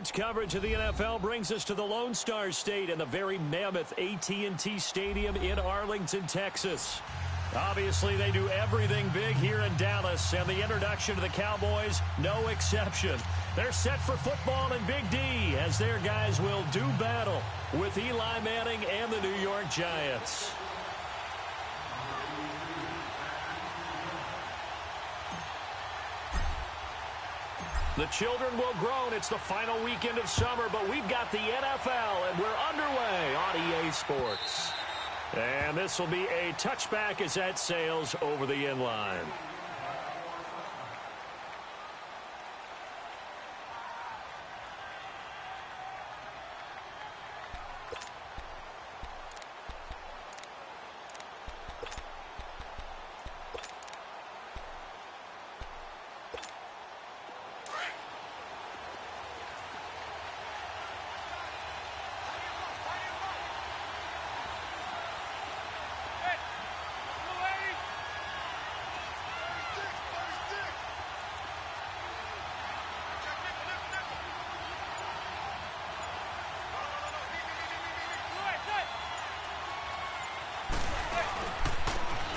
Sports coverage of the NFL brings us to the Lone Star State and the very mammoth AT&T Stadium in Arlington, Texas. Obviously, they do everything big here in Dallas, and the introduction to the Cowboys, no exception. They're set for football in Big D as their guys will do battle with Eli Manning and the New York Giants. The children will groan. It's the final weekend of summer, but we've got the NFL, and we're underway on EA Sports. And this will be a touchback as that sails over the inline.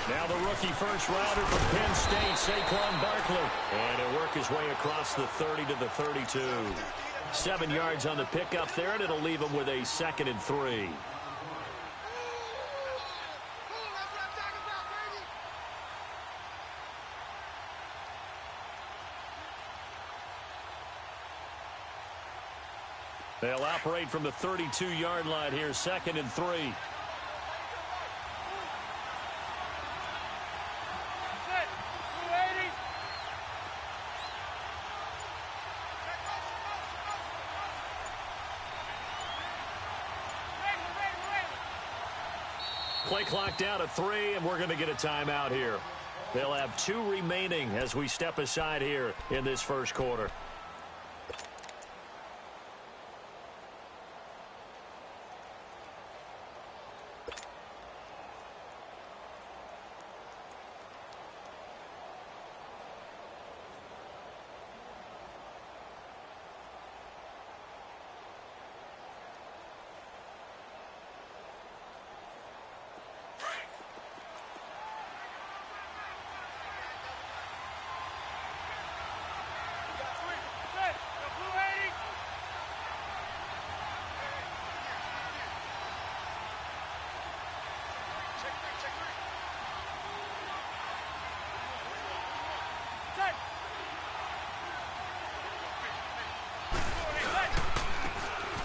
Now the rookie first-rounder from Penn State, Saquon Barkley. And he'll work his way across the 30 to the 32. 7 yards on the pickup there, and it'll leave him with a 2nd and 3. They'll operate from the 32-yard line here, 2nd and 3. Play clock down at 3, and we're going to get a timeout here. They'll have 2 remaining as we step aside here in this first quarter.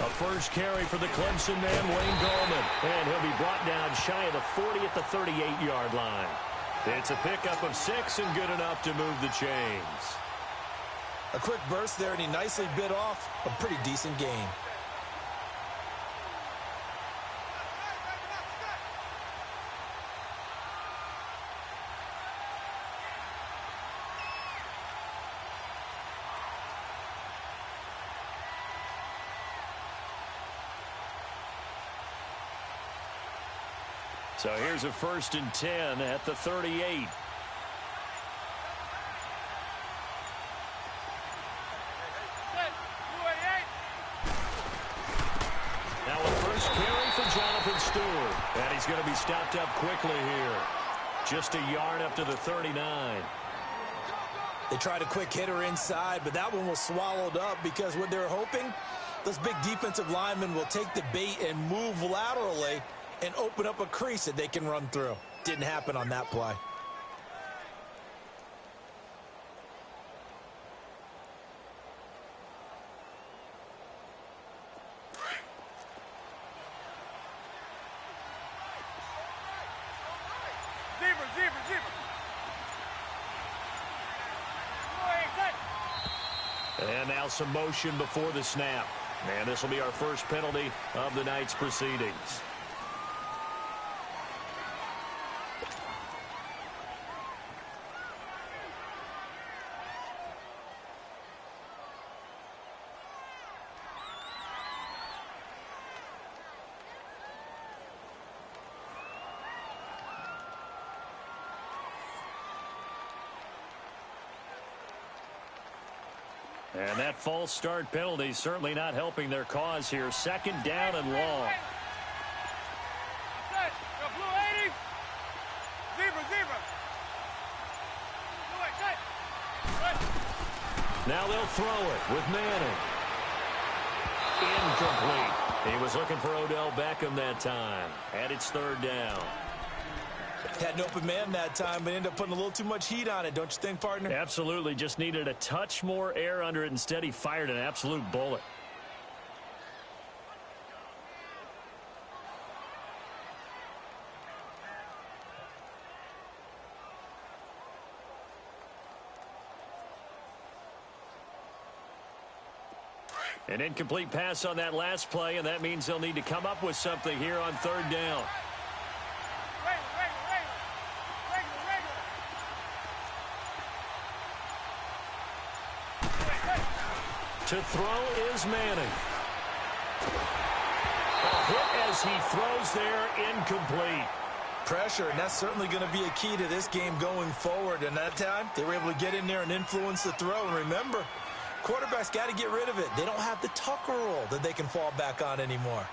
A first carry for the Clemson man, Wayne Gallman. And he'll be brought down shy of the 40 at the 38-yard line. It's a pickup of 6 and good enough to move the chains. A quick burst there, and he nicely bit off a pretty decent gain. So here's a 1st and 10 at the 38. Now a first carry for Jonathan Stewart. And he's going to be stopped up quickly here. Just a yard up to the 39. They tried a quick hitter inside, but that one was swallowed up because what they're hoping, those big defensive linemen will take the bait and move laterally and open up a crease that they can run through. Didn't happen on that play. And now some motion before the snap. And this will be our first penalty of the night's proceedings. And that false start penalty certainly not helping their cause here. Second down and long. Now they'll throw it with Manning. Incomplete. He was looking for Odell Beckham that time. And it's third down. Had an open man that time, but ended up putting a little too much heat on it, don't you think, partner? Absolutely. Just needed a touch more air under it. Instead, he fired an absolute bullet. An incomplete pass on that last play, and that means they'll need to come up with something here on third down. To throw is Manning. A hit as he throws there, incomplete. Pressure, and that's certainly going to be a key to this game going forward. And that time, they were able to get in there and influence the throw. And remember, quarterbacks got to get rid of it. They don't have the Tucker roll that they can fall back on anymore.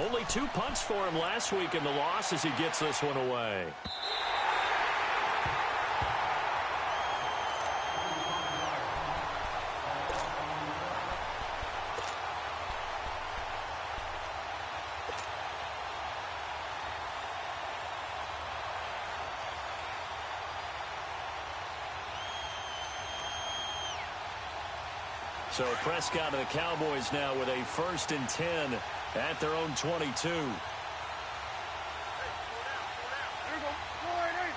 Only 2 punts for him last week in the loss as he gets this one away. So Prescott and the Cowboys now with a 1st and 10 at their own 22. Here we go. 480.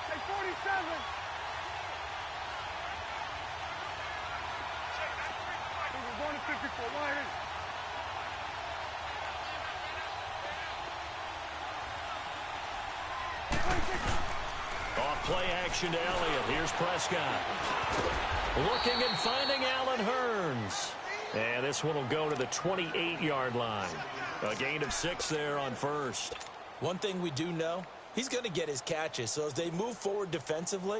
Take 47. We're going to 54. 180. Off play action to Elliott. Here's Prescott. Looking and finding Allen Hurns. And this one will go to the 28-yard line. A gain of 6 there on first. One thing we do know, he's going to get his catches. So as they move forward defensively,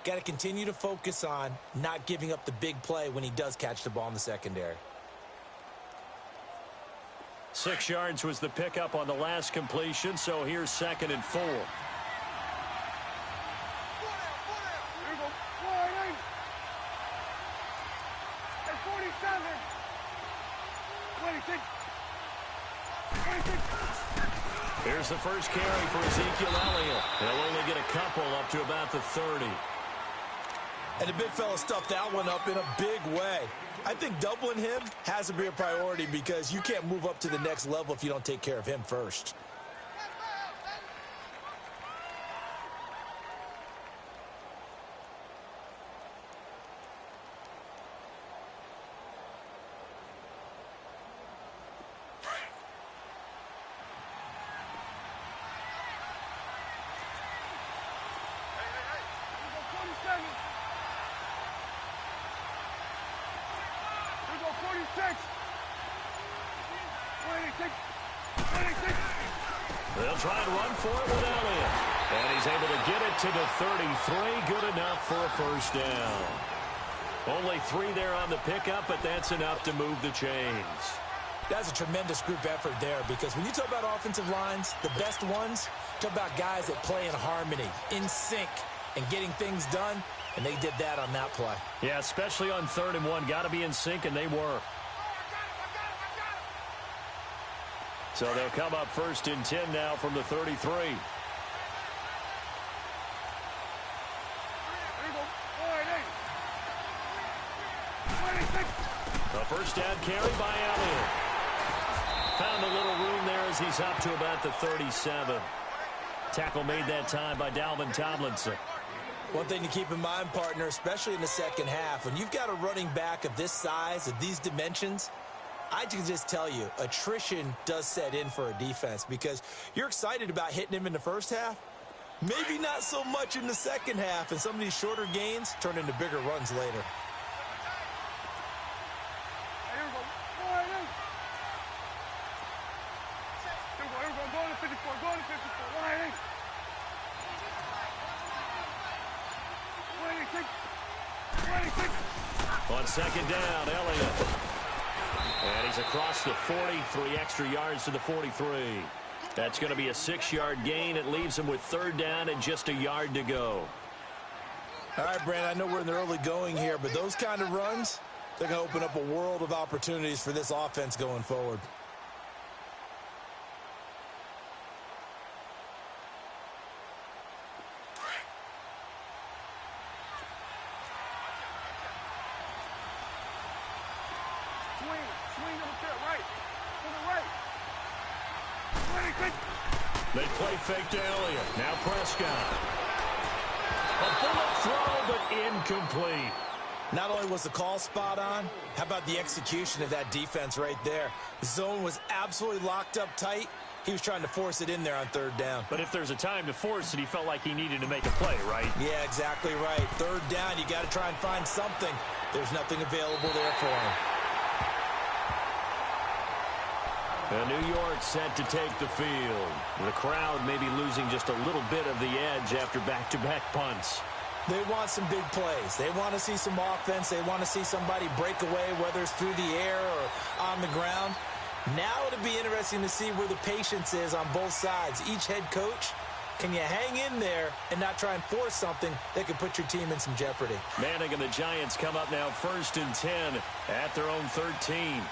got to continue to focus on not giving up the big play when he does catch the ball in the secondary. 6 yards was the pickup on the last completion, so here's 2nd and 4. Here's the first carry for Ezekiel Elliott. He'll only get a couple up to about the 30. And the big fella stuffed that one up in a big way. I think doubling him has to be a priority because you can't move up to the next level if you don't take care of him first. They'll try to run for it with Elliott. And he's able to get it to the 33. Good enough for a first down. Only 3 there on the pickup, but that's enough to move the chains. That's a tremendous group effort there because when you talk about offensive lines, the best ones, talk about guys that play in harmony, in sync, and getting things done, and they did that on that play. Yeah, especially on 3rd and 1. Got to be in sync, and they were. So they'll come up 1st and 10 now from the 33. A first down carry by Elliott. Found a little room there as he's up to about the 37. Tackle made that time by Dalvin Tomlinson. One thing to keep in mind, partner, especially in the second half, when you've got a running back of this size, of these dimensions, I can just tell you, attrition does set in for a defense because you're excited about hitting him in the first half. Maybe not so much in the second half, and some of these shorter gains turn into bigger runs later. Here we go. On second down, Elliott. And he's across the 40, 3 extra yards to the 43. That's going to be a 6-yard gain. It leaves him with third down and just a yard to go. All right, Brandon, I know we're in the early going here, but those kind of runs, they're going to open up a world of opportunities for this offense going forward. They play fake to Elliott. Now Prescott. A bullet throw, but incomplete. Not only was the call spot on, how about the execution of that defense right there? The zone was absolutely locked up tight. He was trying to force it in there on third down. But if there's a time to force it, he felt like he needed to make a play, right? Yeah, exactly right. Third down, you got to try and find something. There's nothing available there for him. New York set to take the field. The crowd may be losing just a little bit of the edge after back-to-back punts. They want some big plays. They want to see some offense. They want to see somebody break away, whether it's through the air or on the ground. Now it'll be interesting to see where the patience is on both sides. Each head coach, can you hang in there and not try and force something that could put your team in some jeopardy? Manning and the Giants come up now 1st and 10 at their own 13.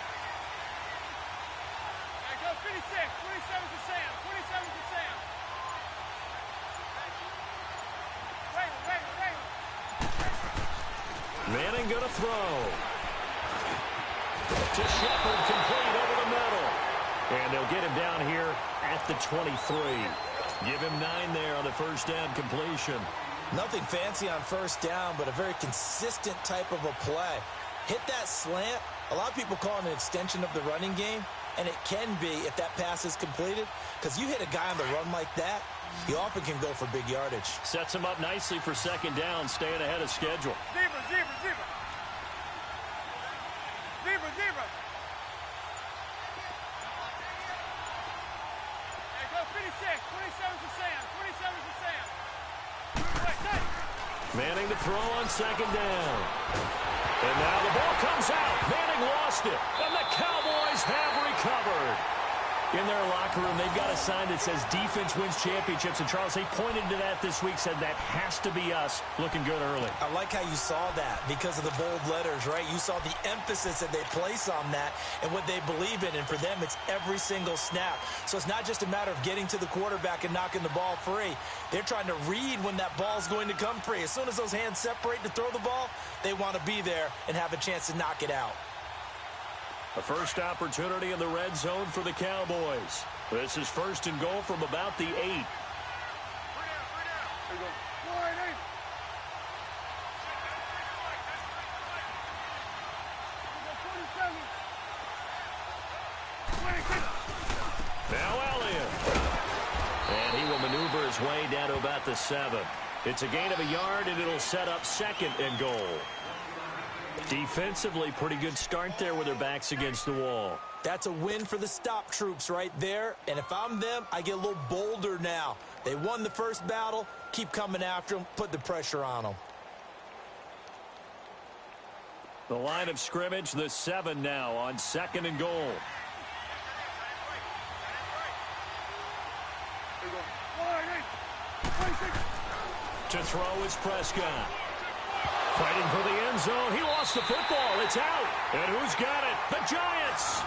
Manning going to throw. To Shepard, complete over the middle. And they'll get him down here at the 23. Give him 9 there on the first down completion. Nothing fancy on first down, but a very consistent type of a play. Hit that slant. A lot of people call it an extension of the running game, and it can be if that pass is completed, because you hit a guy on the run like that, he often can go for big yardage. Sets him up nicely for second down, staying ahead of schedule. Zebra, zebra, zebra. Zebra, zebra. There go 56. 27 to Sam. 27 to Sam. Manning to throw on second down. And now the ball comes out. Manning lost it. And the Cowboys have recovered. In their locker room, they've got a sign that says defense wins championships. And Charles, they pointed to that this week, said that has to be us. Looking good early. I like how you saw that because of the bold letters, right? You saw the emphasis that they place on that and what they believe in. And for them, it's every single snap. So it's not just a matter of getting to the quarterback and knocking the ball free. They're trying to read when that ball's going to come free. As soon as those hands separate to throw the ball, they want to be there and have a chance to knock it out. A first opportunity in the red zone for the Cowboys. This is 1st and goal from about the 8. There you go. Now Elliott. And he will maneuver his way down to about the 7. It's a gain of a yard, and it'll set up 2nd and goal. Defensively, pretty good start there with their backs against the wall. That's a win for the stop troops right there. And if I'm them, I get a little bolder now. They won the first battle. Keep coming after them. Put the pressure on them. The line of scrimmage, the 7 now on 2nd and goal. To throw is Prescott. Fighting for the end zone. He lost the football. It's out. And who's got it? The Giants.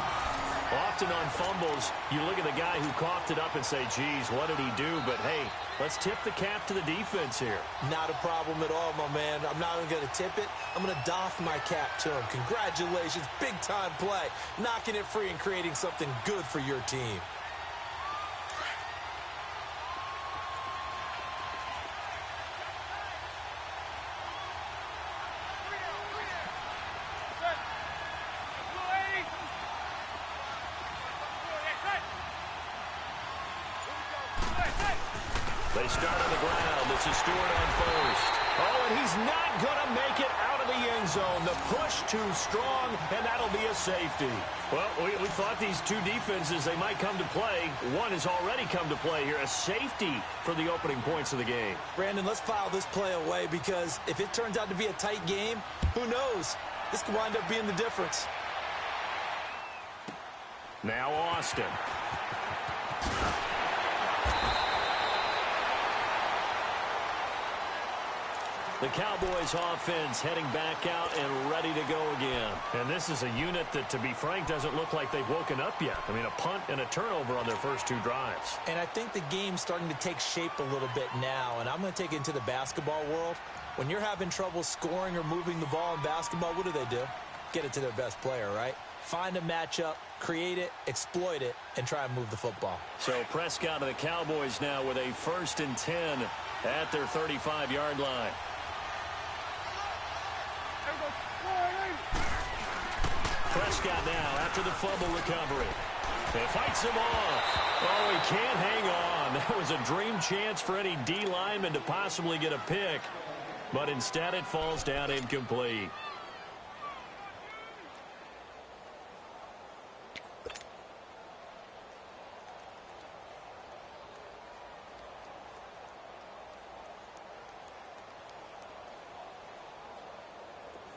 Often on fumbles, you look at the guy who coughed it up and say, geez, what did he do? But, hey, let's tip the cap to the defense here. Not a problem at all, my man. I'm not even going to tip it. I'm going to doff my cap to him. Congratulations. Big-time play. Knocking it free and creating something good for your team. They start on the ground. This is Stewart on first. Oh, and he's not going to make it out of the end zone. The push too strong, and that'll be a safety. Well, we thought these two defenses, they might come to play. One has already come to play here. A safety for the opening points of the game. Brandon, let's file this play away because if it turns out to be a tight game, who knows? This could wind up being the difference. Now Austin. The Cowboys offense heading back out and ready to go again. And this is a unit that, to be frank, doesn't look like they've woken up yet. I mean, a punt and a turnover on their first two drives. And I think the game's starting to take shape a little bit now. And I'm going to take it into the basketball world. When you're having trouble scoring or moving the ball in basketball, what do? Get it to their best player, right? Find a matchup, create it, exploit it, and try and move the football. So Prescott and the Cowboys now with a 1st and 10 at their 35-yard line. Prescott now after the fumble recovery. He fights him off. Oh, he can't hang on. That was a dream chance for any D lineman to possibly get a pick. But instead it falls down incomplete.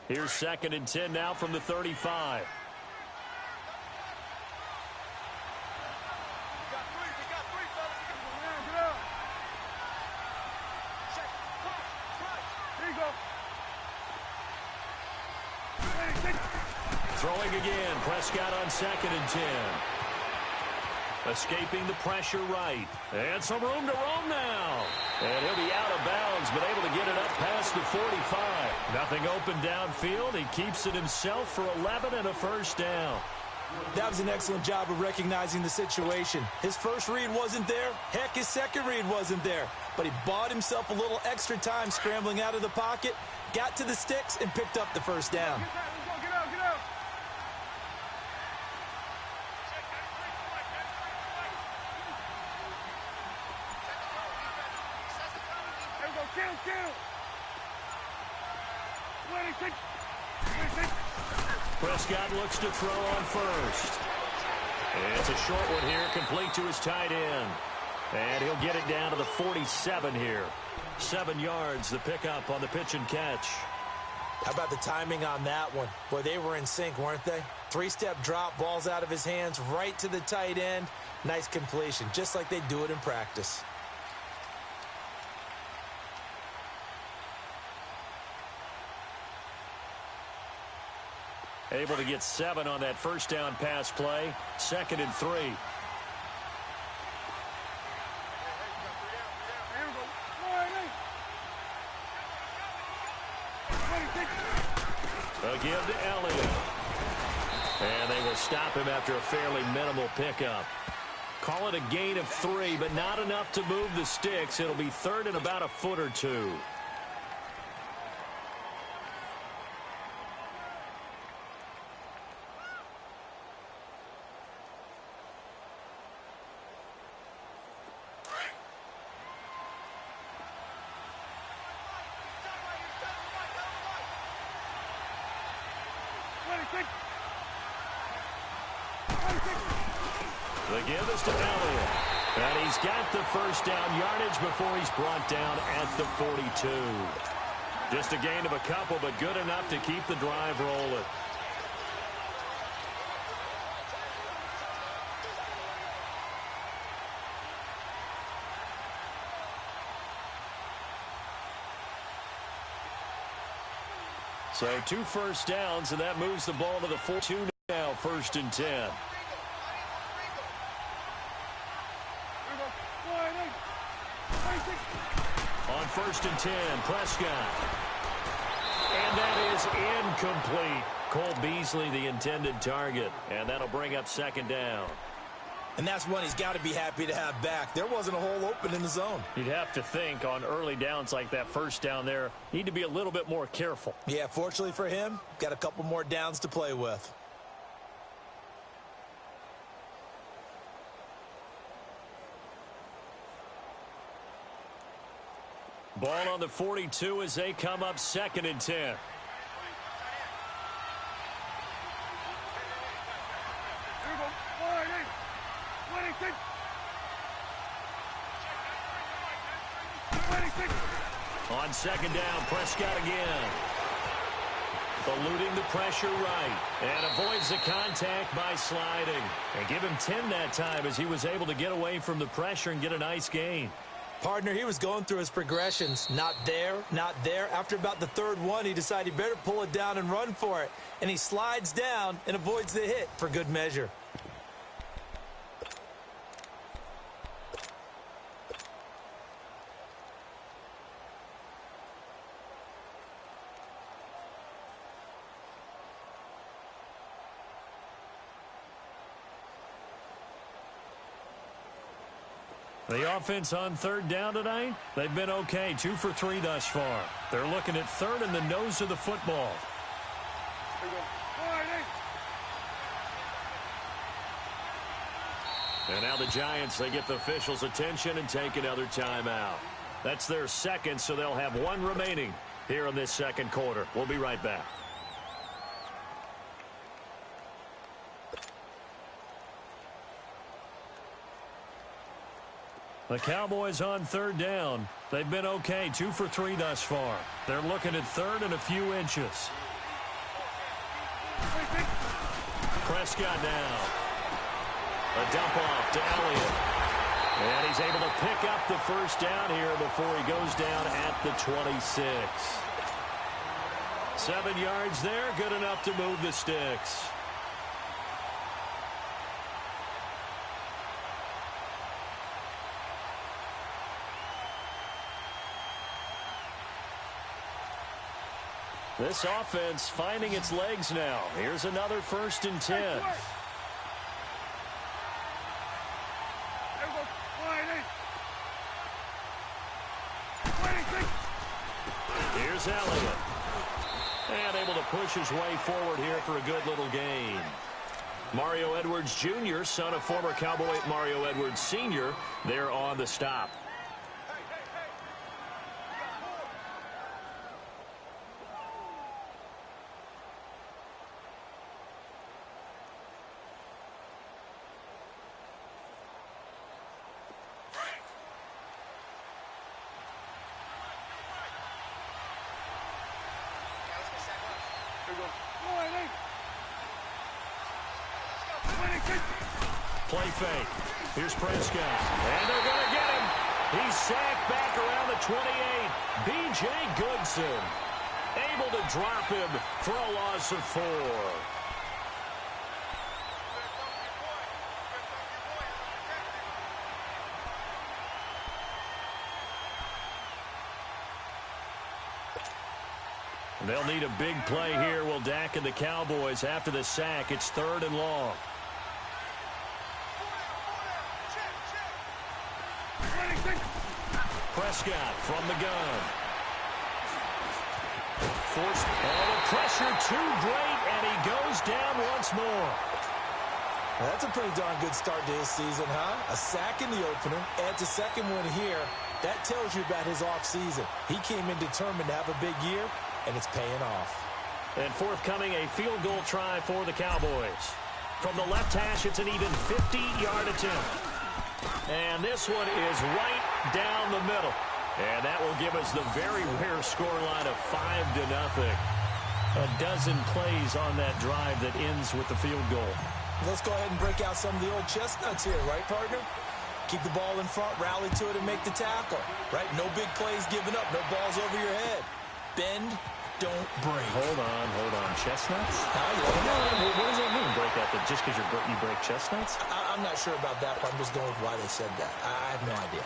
Here's 2nd and 10 now from the 35. Throwing again. Prescott on 2nd and 10. Escaping the pressure right. And some room to roam now. And he'll be out of bounds, but able to get it up past the 45. Nothing open downfield. He keeps it himself for 11 and a 1st down. That was an excellent job of recognizing the situation. His first read wasn't there. Heck, his second read wasn't there. But he bought himself a little extra time scrambling out of the pocket, got to the sticks, and picked up the 1st down. Prescott looks to throw on 1st. It's a short one here, complete to his tight end. And he'll get it down to the 47 here. 7 yards, the pickup on the pitch and catch. How about the timing on that one? Boy, they were in sync, weren't they? 3-step drop, balls out of his hands, right to the tight end. Nice completion, just like they do it in practice. Able to get 7 on that 1st down pass play. 2nd and 3. Again to Elliott. And they will stop him after a fairly minimal pickup. Call it a gain of 3, but not enough to move the sticks. It'll be 3rd and about a foot or 2. The give is to Elliott. And he's got the 1st down yardage before he's brought down at the 42. Just a gain of a couple, but good enough to keep the drive rolling. So 2 1st downs, and that moves the ball to the 4-2 now, 1st and 10. On 1st and 10, Prescott. And that is incomplete. Cole Beasley, the intended target. And that'll bring up 2nd down. And that's one he's got to be happy to have back. There wasn't a hole open in the zone. You'd have to think on early downs like that 1st down there, need to be a little bit more careful. Yeah, fortunately for him, got a couple more downs to play with. Ball on the 42 as they come up 2nd and 10. On 2nd down, Prescott again. eluding the pressure right, and avoids the contact by sliding. And give him 10 that time as he was able to get away from the pressure and get a nice gain. Partner, he was going through his progressions. Not there, not there. After about the third one, he decided he better pull it down and run for it. And he slides down and avoids the hit for good measure. The offense on third down tonight, they've been okay, 2 for 3 thus far. They're looking at third in the nose of the football. And now the Giants, they get the officials' attention and take another timeout. That's their second, so they'll have one remaining here in this second quarter. We'll be right back. The Cowboys on third down. They've been okay, 2 for 3 thus far. They're looking at third and a few inches. Prescott now. A dump off to Elliott. And he's able to pick up the first down here before he goes down at the 26. 7 yards there, good enough to move the sticks. This offense finding its legs now. Here's another 1st and 10. Here's Elliott. And able to push his way forward here for a good little gain. Mario Edwards Jr., son of former Cowboy Mario Edwards Sr., there on the stop. Play fake. Here's Prescott. And they're going to get him. He's sacked back around the 28. B.J. Goodson able to drop him for a loss of 4. They'll need a big play here. Will Dak and the Cowboys after the sack. It's 3rd and long. Prescott from the gun. Forced. Oh, the pressure too great, and he goes down once more. That's a pretty darn good start to his season, huh? A sack in the opener, adds a second one here. That tells you about his offseason. He came in determined to have a big year, and it's paying off. And forthcoming, a field goal try for the Cowboys. From the left hash, it's an even 50-yard attempt. And this one is right down the middle. And that will give us the very rare scoreline of 5-0. A dozen plays on that drive that ends with the field goal. Let's go ahead and break out some of the old chestnuts here, right, partner? Keep the ball in front, rally to it, and make the tackle, right? No big plays given up, no balls over your head. Bend, don't break. Hold on. Chestnuts? What does that mean, break out? Just because you break chestnuts? I'm not sure about that, but I'm just going with why they said that. I have no idea.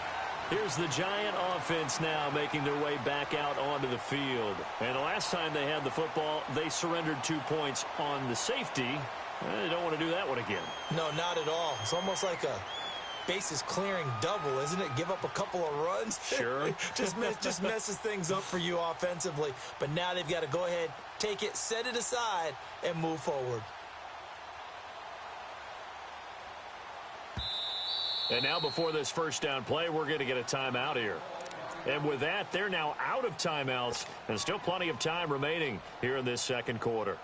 Here's the Giant offense now making their way back out onto the field. And the last time they had the football, they surrendered 2 points on the safety. They don't want to do that one again. No, not at all. It's almost like a bases clearing double, isn't it? Give up a couple of runs. Sure. just messes things up for you offensively. But now they've got to go ahead, take it, set it aside, and move forward. And now before this first down play, we're going to get a timeout here. And with that, they're now out of timeouts, and still plenty of time remaining here in this second quarter.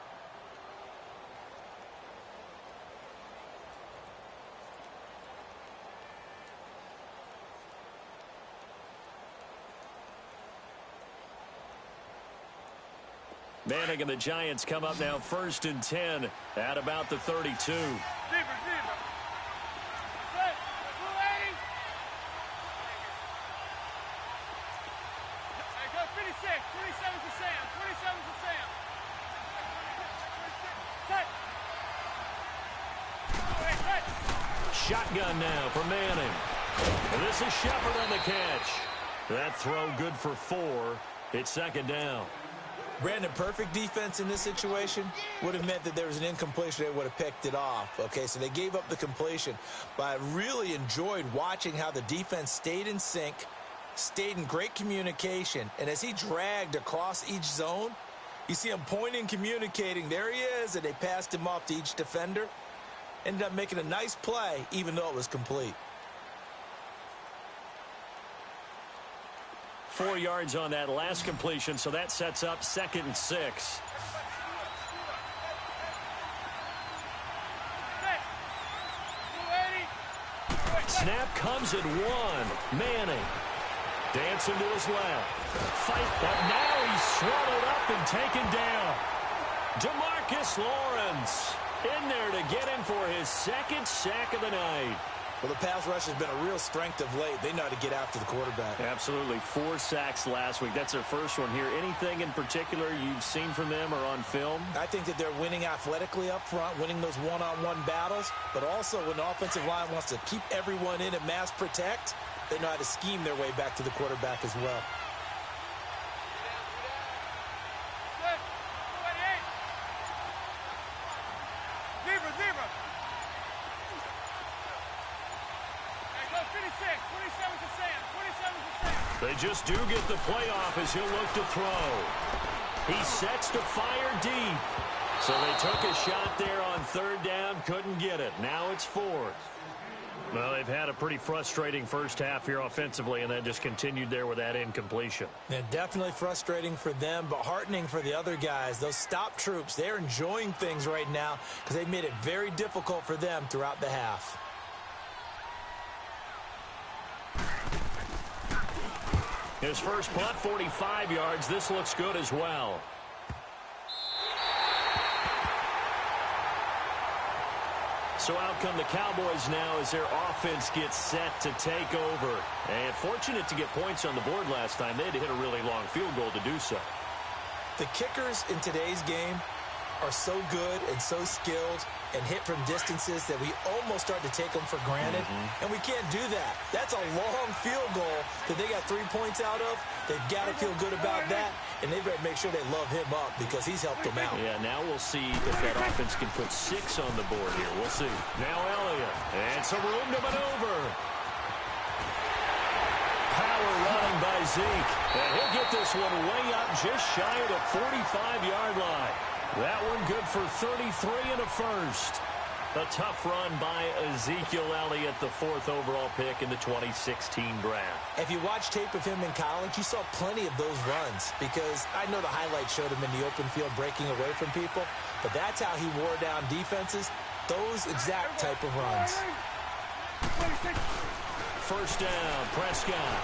Manning and the Giants come up now 1st and 10 at about the 32. Shotgun now for Manning. And this is Shepard on the catch. That throw good for 4. It's 2nd down. Brandon, perfect defense in this situation would have meant that there was an incompletion. They would have picked it off. Okay, so they gave up the completion. But I really enjoyed watching how the defense stayed in sync, stayed in great communication. And as he dragged across each zone, you see him pointing, communicating. There he is, and they passed him off to each defender. Ended up making a nice play, even though it was complete. 4 yards on that last completion, so that sets up 2nd and 6. Snap comes at 1. Manning dancing to his left. Fight, but now he's swallowed up and taken down. DeMarcus Lawrence in there to get him for his 2nd sack of the night. Well, the pass rush has been a real strength of late. They know how to get after the quarterback. Absolutely. 4 sacks last week. That's their first one here. Anything in particular you've seen from them or on film? I think that they're winning athletically up front, winning those one-on-one battles, but also when the offensive line wants to keep everyone in and mass protect, they know how to scheme their way back to the quarterback as well. They just do get the playoff as he'll look to throw. He sets to fire deep. So they took a shot there on 3rd down, couldn't get it. Now it's 4th. Well, they've had a pretty frustrating first half here offensively, and then just continued there with that incompletion. Yeah, definitely frustrating for them, but heartening for the other guys. Those stop troops, they're enjoying things right now because they've made it very difficult for them throughout the half. His first punt, 45 yards. This looks good as well. So out come the Cowboys now as their offense gets set to take over. And fortunate to get points on the board last time. They had to hit a really long field goal to do so. The kickers in today's game are so good and so skilled and hit from distances that we almost start to take them for granted. And we can't do that. That's a long field goal that they got 3 points out of. They've got to feel good about that, and they've got to make sure they love him up because he's helped them out. Yeah, now we'll see if that offense can put 6 on the board here. We'll see. Now Elliott, and some room to maneuver. Power running by Zeke, and he'll get this one way up just shy of the 45-yard line. That one good for 33 and a first. A tough run by Ezekiel Elliott, the 4th overall pick in the 2016 draft. If you watch tape of him in college, you saw plenty of those runs because I know the highlights showed him in the open field breaking away from people, but that's how he wore down defenses, those exact type of runs. First down, Prescott.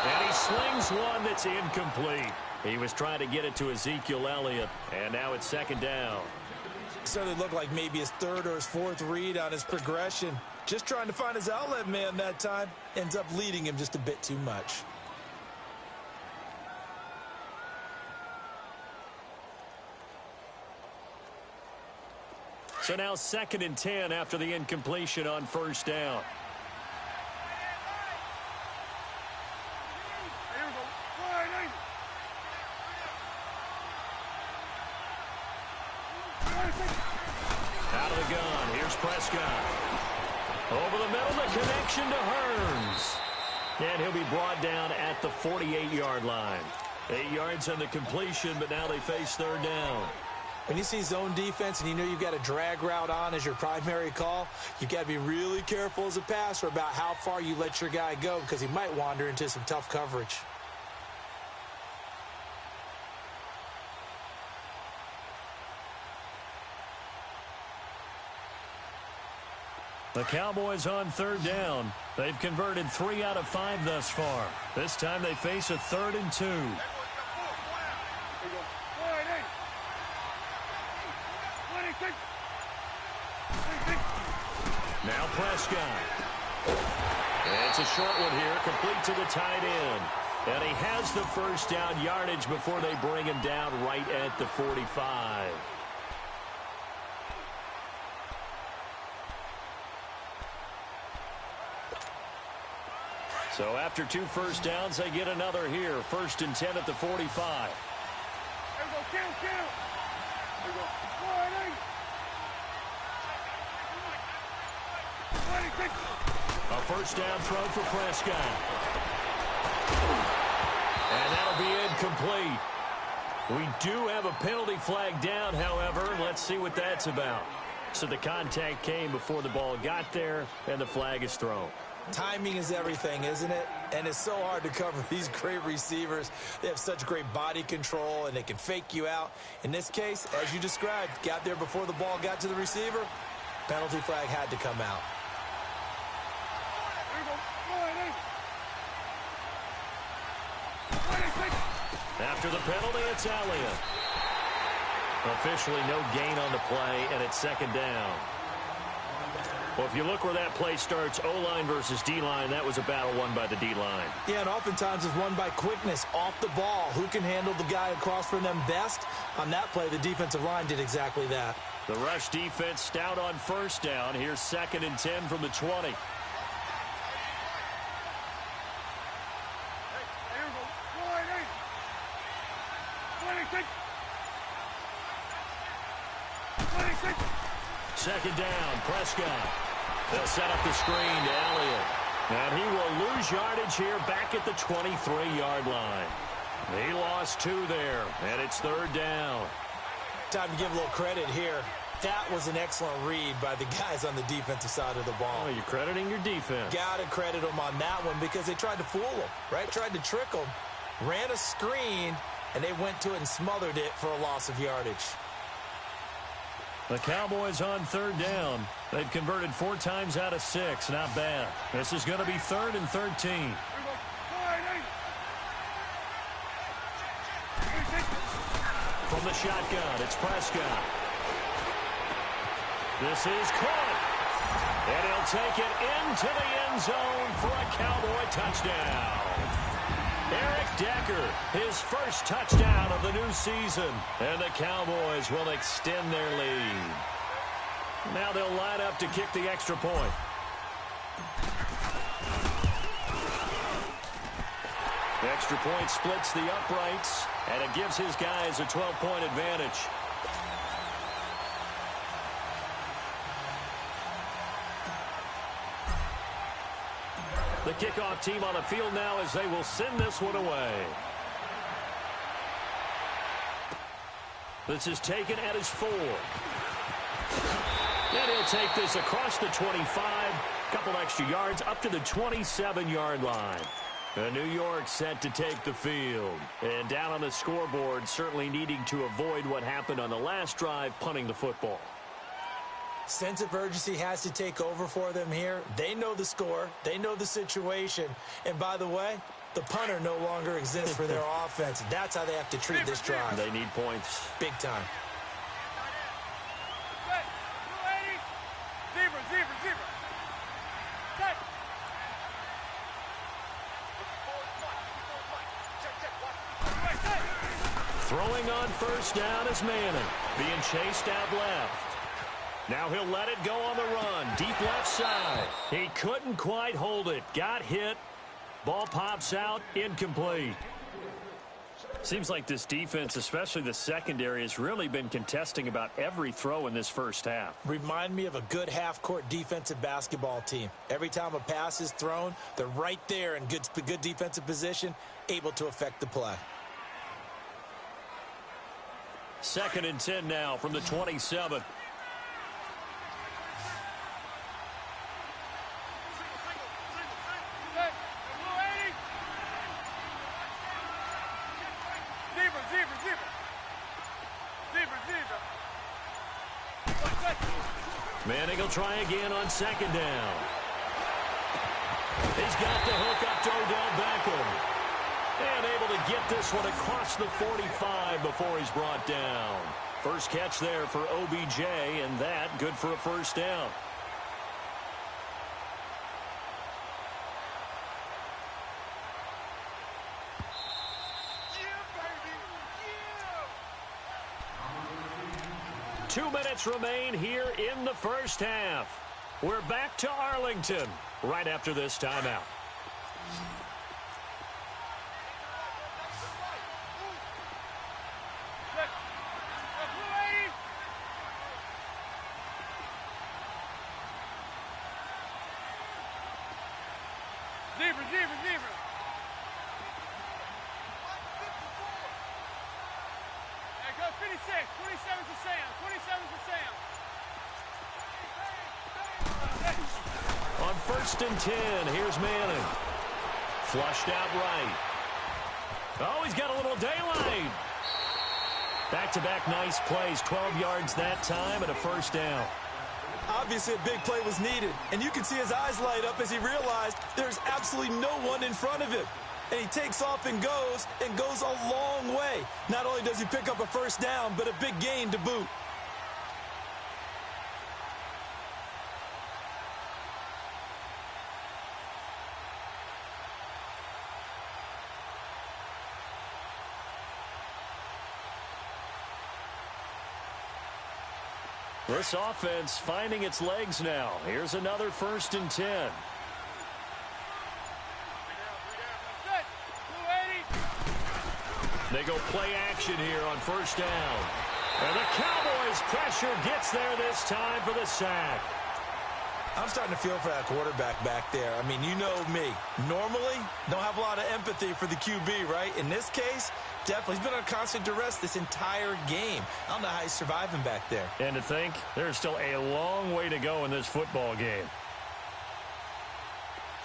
And he slings one that's incomplete. He was trying to get it to Ezekiel Elliott, and now it's 2nd down. Certainly looked like maybe his 3rd or his 4th read on his progression. Just trying to find his outlet man that time. Ends up leading him just a bit too much. So now 2nd and 10 after the incompletion on first down. Out of the gun, here's Prescott. Over the middle, the connection to Hearns. And he'll be brought down at the 48-yard line. 8 yards on the completion, but now they face 3rd down. When you see zone defense and you know you've got a drag route on as your primary call, you've got to be really careful as a passer about how far you let your guy go because he might wander into some tough coverage. The Cowboys on 3rd down. They've converted 3 out of 5 thus far. This time they face a 3rd and 2. Now Prescott. And it's a short one here, complete to the tight end. And he has the first down yardage before they bring him down right at the 45. So after 2 first downs, they get another here. 1st and 10 at the 45. There we go, kill. There we go. 26. A first down throw for Prescott. And that'll be incomplete. We do have a penalty flag down, however. Let's see what that's about. So the contact came before the ball got there, and the flag is thrown. Timing is everything, isn't it? And it's so hard to cover these great receivers. They have such great body control, and they can fake you out. In this case, as you described, got there before the ball got to the receiver. Penalty flag had to come out. After the penalty, it's Elliott. Officially no gain on the play, and it's 2nd down. Well, if you look where that play starts, O-line versus D-line, that was a battle won by the D-line. Yeah, and oftentimes it's won by quickness off the ball. Who can handle the guy across from them best? On that play, the defensive line did exactly that. The rush defense stout on 1st down. Here's 2nd and 10 from the 20. Second down, Prescott. They'll set up the screen to Elliott. And he will lose yardage here back at the 23-yard line. He lost 2 there, and it's 3rd down. Time to give a little credit here. That was an excellent read by the guys on the defensive side of the ball. Oh, you're crediting your defense. Got to credit them on that one because they tried to fool them, right? Tried to trick them. Ran a screen, and they went to it and smothered it for a loss of yardage. The Cowboys on 3rd down. They've converted 4 times out of 6. Not bad. This is going to be 3rd and 13. From the shotgun, it's Prescott. This is caught. And he'll take it into the end zone for a Cowboy touchdown. Eric Decker, his first touchdown of the new season. And the Cowboys will extend their lead. Now they'll line up to kick the extra point. The extra point splits the uprights, and it gives his guys a 12-point advantage. The kickoff team on the field now as they will send this one away. This is taken at his 4. And he'll take this across the 25. Couple extra yards up to the 27-yard line. New York set to take the field. And down on the scoreboard, certainly needing to avoid what happened on the last drive, punting the football. Sense of urgency has to take over for them here. They know the score. They know the situation. And by the way, the punter no longer exists for their offense. That's how they have to treat this drive. They need points. Big time. Zebra. Set. Throwing on first down is Manning. Being chased out left. Now he'll let it go on the run. Deep left side. He couldn't quite hold it. Got hit. Ball pops out. Incomplete. Seems like this defense, especially the secondary, has really been contesting about every throw in this first half. Remind me of a good half-court defensive basketball team. Every time a pass is thrown, they're right there in good defensive position, able to affect the play. 2nd and 10 now from the 27. Manning will try again on 2nd down. He's got the hook up to Odell Beckham. And able to get this one across the 45 before he's brought down. First catch there for OBJ, and that good for a first down. Yeah, 2 minutes remain here in the first half. We're back to Arlington right after this timeout. Zebra. There goes 56. 27 for Sam. 27 for Sam. On 1st and 10, here's Manning. Flushed out right. Oh, he's got a little daylight. Back-to-back nice plays. 12 yards that time and a first down. Obviously, a big play was needed, and you can see his eyes light up as he realized there's absolutely no one in front of him. And he takes off and goes a long way. Not only does he pick up a first down, but a big gain to boot. This offense finding its legs now. Here's another 1st and 10. They go play action here on first down. And the Cowboys pressure gets there this time for the sack. I'm starting to feel for that quarterback back there. I mean, you know me. Normally, don't have a lot of empathy for the QB, right? In this case, definitely. He's been under constant duress this entire game. I don't know how he's surviving back there. And to think, there's still a long way to go in this football game.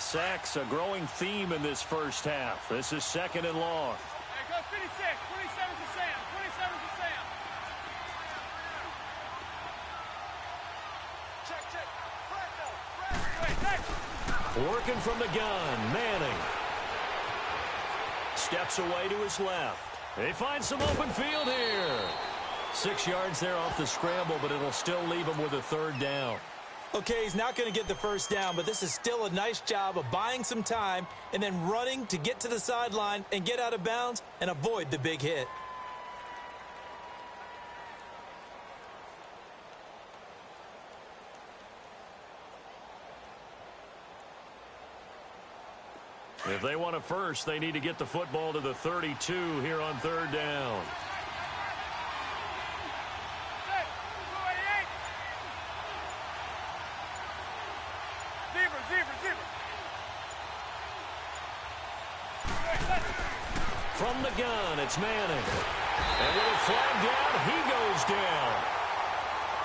Sacks, a growing theme in this first half. This is 2nd and long. There goes 56. 27 for Sam. 27 for Sam. Check. Working from the gun, Manning. Steps away to his left. They find some open field here. 6 yards there off the scramble, but it'll still leave him with a 3rd down. Okay, he's not going to get the first down, but this is still a nice job of buying some time and then running to get to the sideline and get out of bounds and avoid the big hit. If they want a first, they need to get the football to the 32 here on 3rd down. Zebra. From the gun, it's Manning. And with a flag down, he goes down.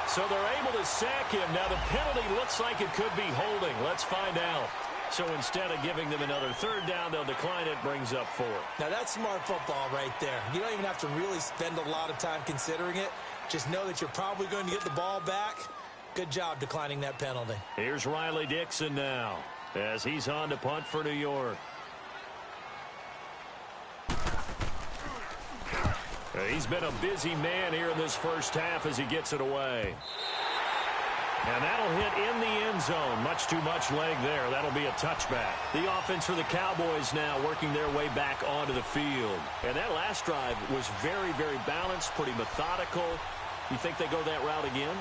So they're able to sack him. Now the penalty looks like it could be holding. Let's find out. So instead of giving them another 3rd down, they'll decline it, brings up 4. Now that's smart football right there. You don't even have to really spend a lot of time considering it. Just know that you're probably going to get the ball back. Good job declining that penalty. Here's Riley Dixon now as he's on to punt for New York. He's been a busy man here in this first half as he gets it away. And that'll hit in the end zone. Much too much leg there. That'll be a touchback. The offense for the Cowboys now working their way back onto the field. And that last drive was very, very balanced, pretty methodical. You think they go that route again?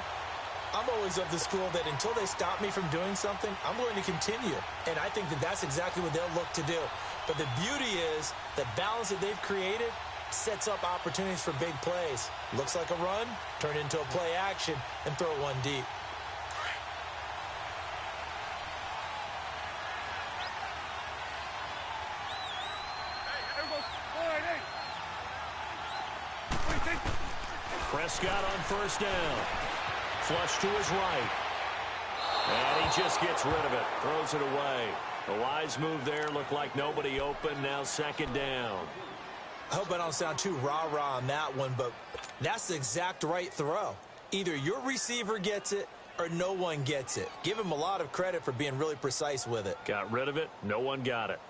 I'm always of the school that until they stop me from doing something, I'm going to continue. And I think that that's exactly what they'll look to do. But the beauty is the balance that they've created sets up opportunities for big plays. Looks like a run, turn into a play action, and throw one deep. Prescott on first down. Flush to his right. And he just gets rid of it. Throws it away. A wise move there. Looked like nobody open. Now 2nd down. I hope I don't sound too rah-rah on that one, but that's the exact right throw. Either your receiver gets it or no one gets it. Give him a lot of credit for being really precise with it. Got rid of it. No one got it.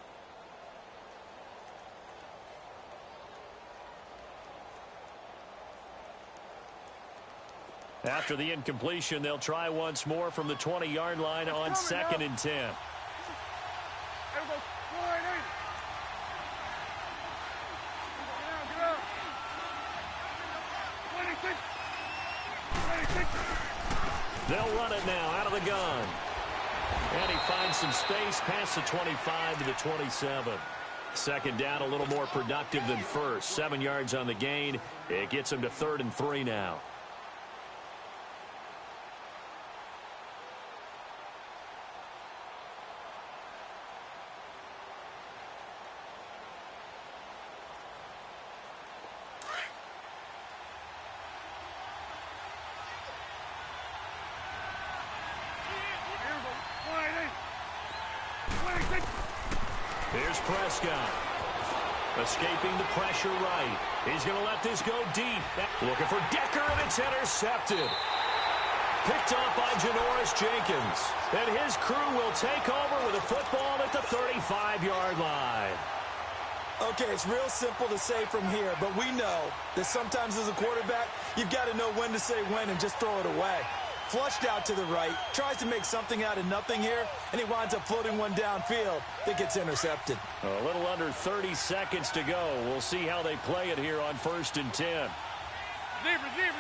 After the incompletion, they'll try once more from the 20-yard line on 2nd and 10. They'll run it now out of the gun. And he finds some space past the 25 to the 27. Second down, a little more productive than first. 7 yards on the gain. It gets him to 3rd and 3 now. Here's Prescott. Escaping the pressure right. He's going to let this go deep. Looking for Decker, and it's intercepted. Picked off by Janoris Jenkins. And his crew will take over with a football at the 35-yard line. Okay, it's real simple to say from here, but we know that sometimes as a quarterback, you've got to know when to say when and just throw it away. Flushed out to the right, tries to make something out of nothing here, and he winds up floating one downfield that gets intercepted. A little under 30 seconds to go. We'll see how they play it here on 1st and 10. Zebra. Hey, gun.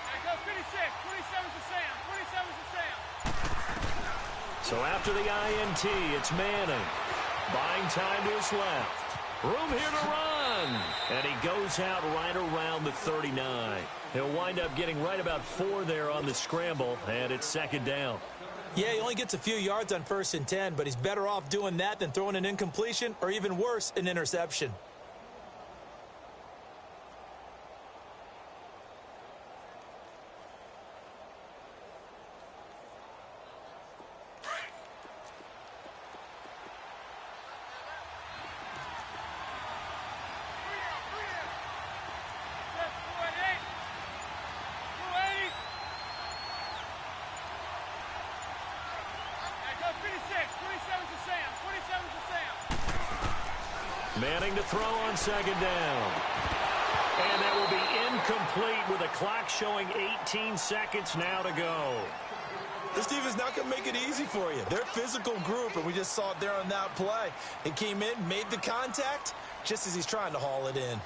Hey, go 56. 27's to Sam. 27's to Sam. So after the INT, it's Manning. Buying time to his left. Room here to run. And he goes out right around the 39. He'll wind up getting right about 4 there on the scramble, and it's 2nd down. Yeah, he only gets a few yards on 1st and 10, but he's better off doing that than throwing an incompletion or even worse, an interception. Manning to throw on 2nd down. And that will be incomplete with a clock showing 18 seconds now to go. This team is not going to make it easy for you. They're a physical group, and we just saw it there on that play. He came in, made the contact, just as he's trying to haul it in.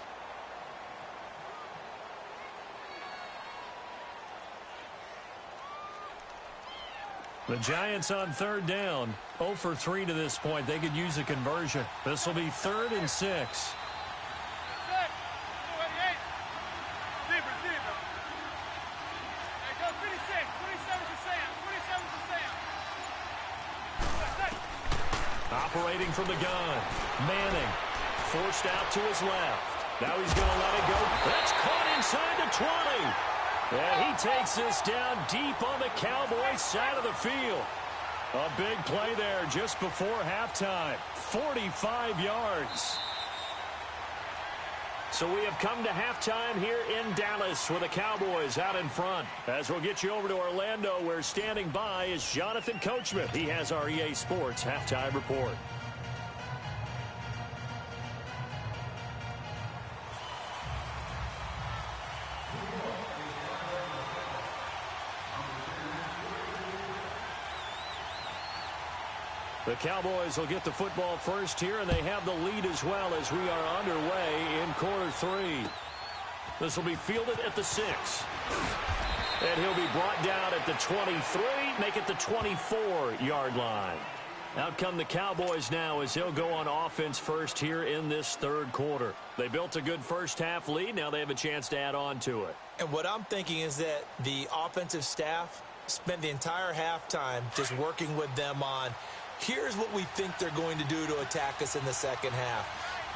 The Giants on 3rd down. 0 for 3 to this point. They could use a conversion. This will be 3rd and 6. Operating from the gun. Manning forced out to his left. Now he's going to let it go. That's caught inside the 20. And he takes this down deep on the Cowboys side of the field. A big play there just before halftime. 45 yards. So we have come to halftime here in Dallas with the Cowboys out in front. As we'll get you over to Orlando, where standing by is Jonathan Coachman. He has our EA Sports halftime report. The Cowboys will get the football first here, and they have the lead as well as we are underway in quarter 3. This will be fielded at the 6. And he'll be brought down at the 23, make it the 24-yard line. Out come the Cowboys now as they'll go on offense first here in this 3rd quarter. They built a good first-half lead. Now they have a chance to add on to it. And what I'm thinking is that the offensive staff spent the entire halftime just working with them on, here's what we think they're going to do to attack us in the second half.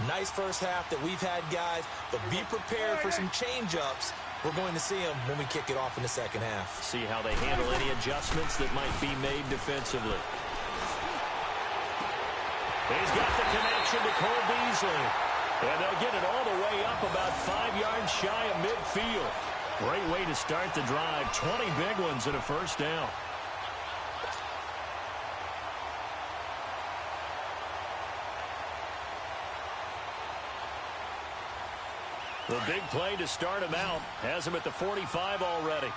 Nice first half that we've had, guys, but be prepared for some change-ups. We're going to see them when we kick it off in the second half. See how they handle any adjustments that might be made defensively. He's got the connection to Cole Beasley. And they'll get it all the way up about 5 yards shy of midfield. Great way to start the drive. 20 big ones and a first down. The big play to start him out has him at the 45 already.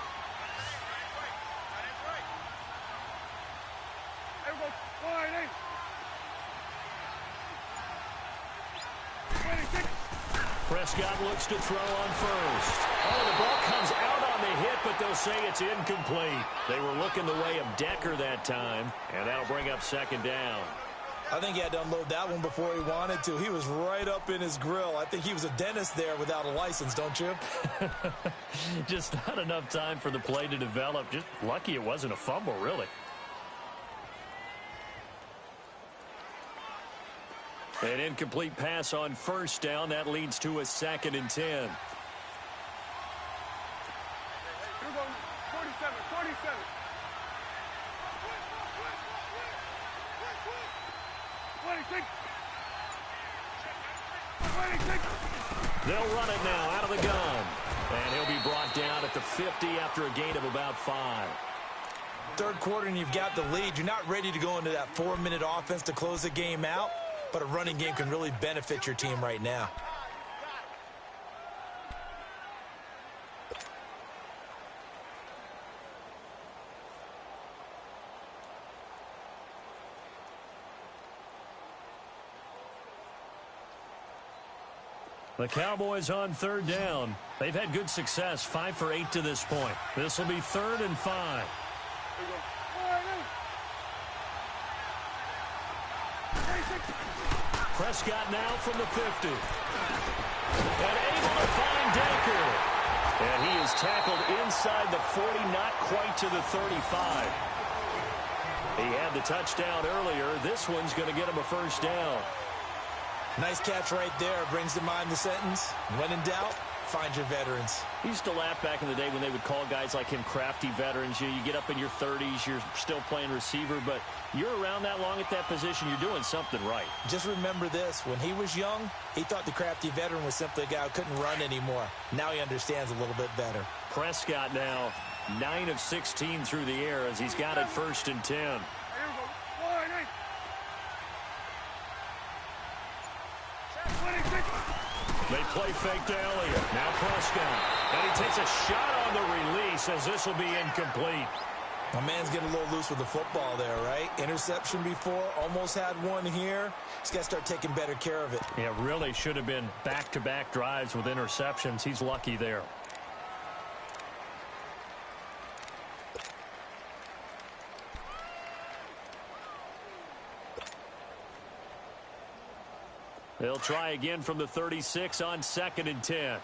Prescott looks to throw on first. Oh, the ball comes out on the hit, but they'll say it's incomplete. They were looking the way of Decker that time, and that'll bring up second down. I think he had to unload that one before he wanted to. He was right up in his grill. I think he was a dentist there without a license, don't you? Just not enough time for the play to develop. Just lucky it wasn't a fumble, really. An incomplete pass on first down. That leads to a 2nd and 10. Here we go. 47, 47. They'll run it now out of the gun. And he'll be brought down at the 50 after a gain of about 5. Third quarter and you've got the lead. You're not ready to go into that 4-minute offense to close the game out, but a running game can really benefit your team right now. The Cowboys on third down. They've had good success, 5 for 8 to this point. This will be 3rd and 5. Prescott now from the 50. And able to find Decker. And he is tackled inside the 40, not quite to the 35. He had the touchdown earlier. This one's going to get him a first down. Nice catch right there. Brings to mind the sentence, when in doubt, find your veterans. He used to laugh back in the day when they would call guys like him crafty veterans. You get up in your 30s, you're still playing receiver, but you're around that long at that position, you're doing something right. Just remember this. When he was young, he thought the crafty veteran was simply a guy who couldn't run anymore. Now he understands a little bit better. Prescott now 9 of 16 through the air as he's got it 1st and 10. They play fake to Elliott. Now Prescott. And he takes a shot on the release as this will be incomplete. My man's getting a little loose with the football there, right? Interception before, almost had one here. He's got to start taking better care of it. Yeah, really should have been back-to-back drives with interceptions. He's lucky there. They'll try again from the 36 on 2nd and 10.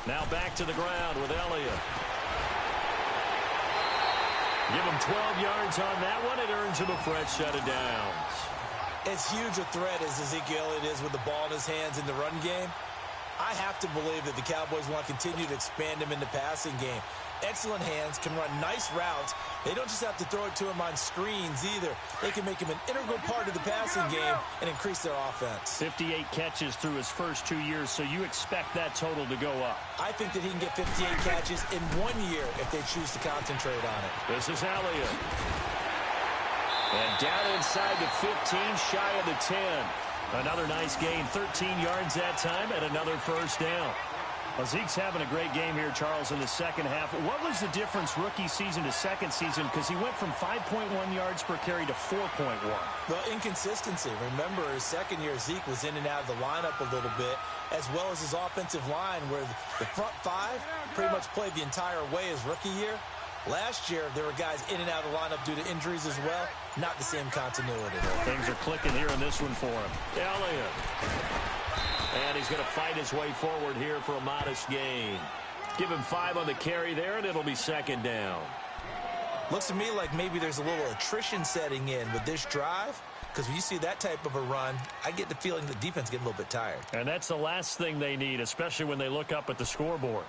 Now back to the ground with Elliott. Give him 12 yards on that one. It earns him a fresh set of downs. As huge a threat as Ezekiel Elliott is with the ball in his hands in the run game, I have to believe that the Cowboys want to continue to expand him in the passing game. Excellent hands, can run nice routes. They don't just have to throw it to him on screens either. They can make him an integral part of the passing game and increase their offense. 58 catches through his first 2 years, so you expect that total to go up. I think that he can get 58 catches in 1 year if they choose to concentrate on it. This is Elliott. And down inside the 15, shy of the 10. Another nice gain, 13 yards that time, and another first down. Well, Zeke's having a great game here, Charles, in the second half. What was the difference rookie season to second season? Because he went from 5.1 yards per carry to 4.1. Well, inconsistency. Remember, his second year, Zeke was in and out of the lineup a little bit, as well as his offensive line, where the front five pretty much played the entire way his rookie year. Last year, there were guys in and out of the lineup due to injuries as well. Not the same continuity. Things are clicking here in this one for him. Elliott. And he's going to fight his way forward here for a modest gain. Give him 5 on the carry there, and it'll be second down. Looks to me like maybe there's a little attrition setting in with this drive, because when you see that type of a run, I get the feeling the defense getting a little bit tired. And that's the last thing they need, especially when they look up at the scoreboard.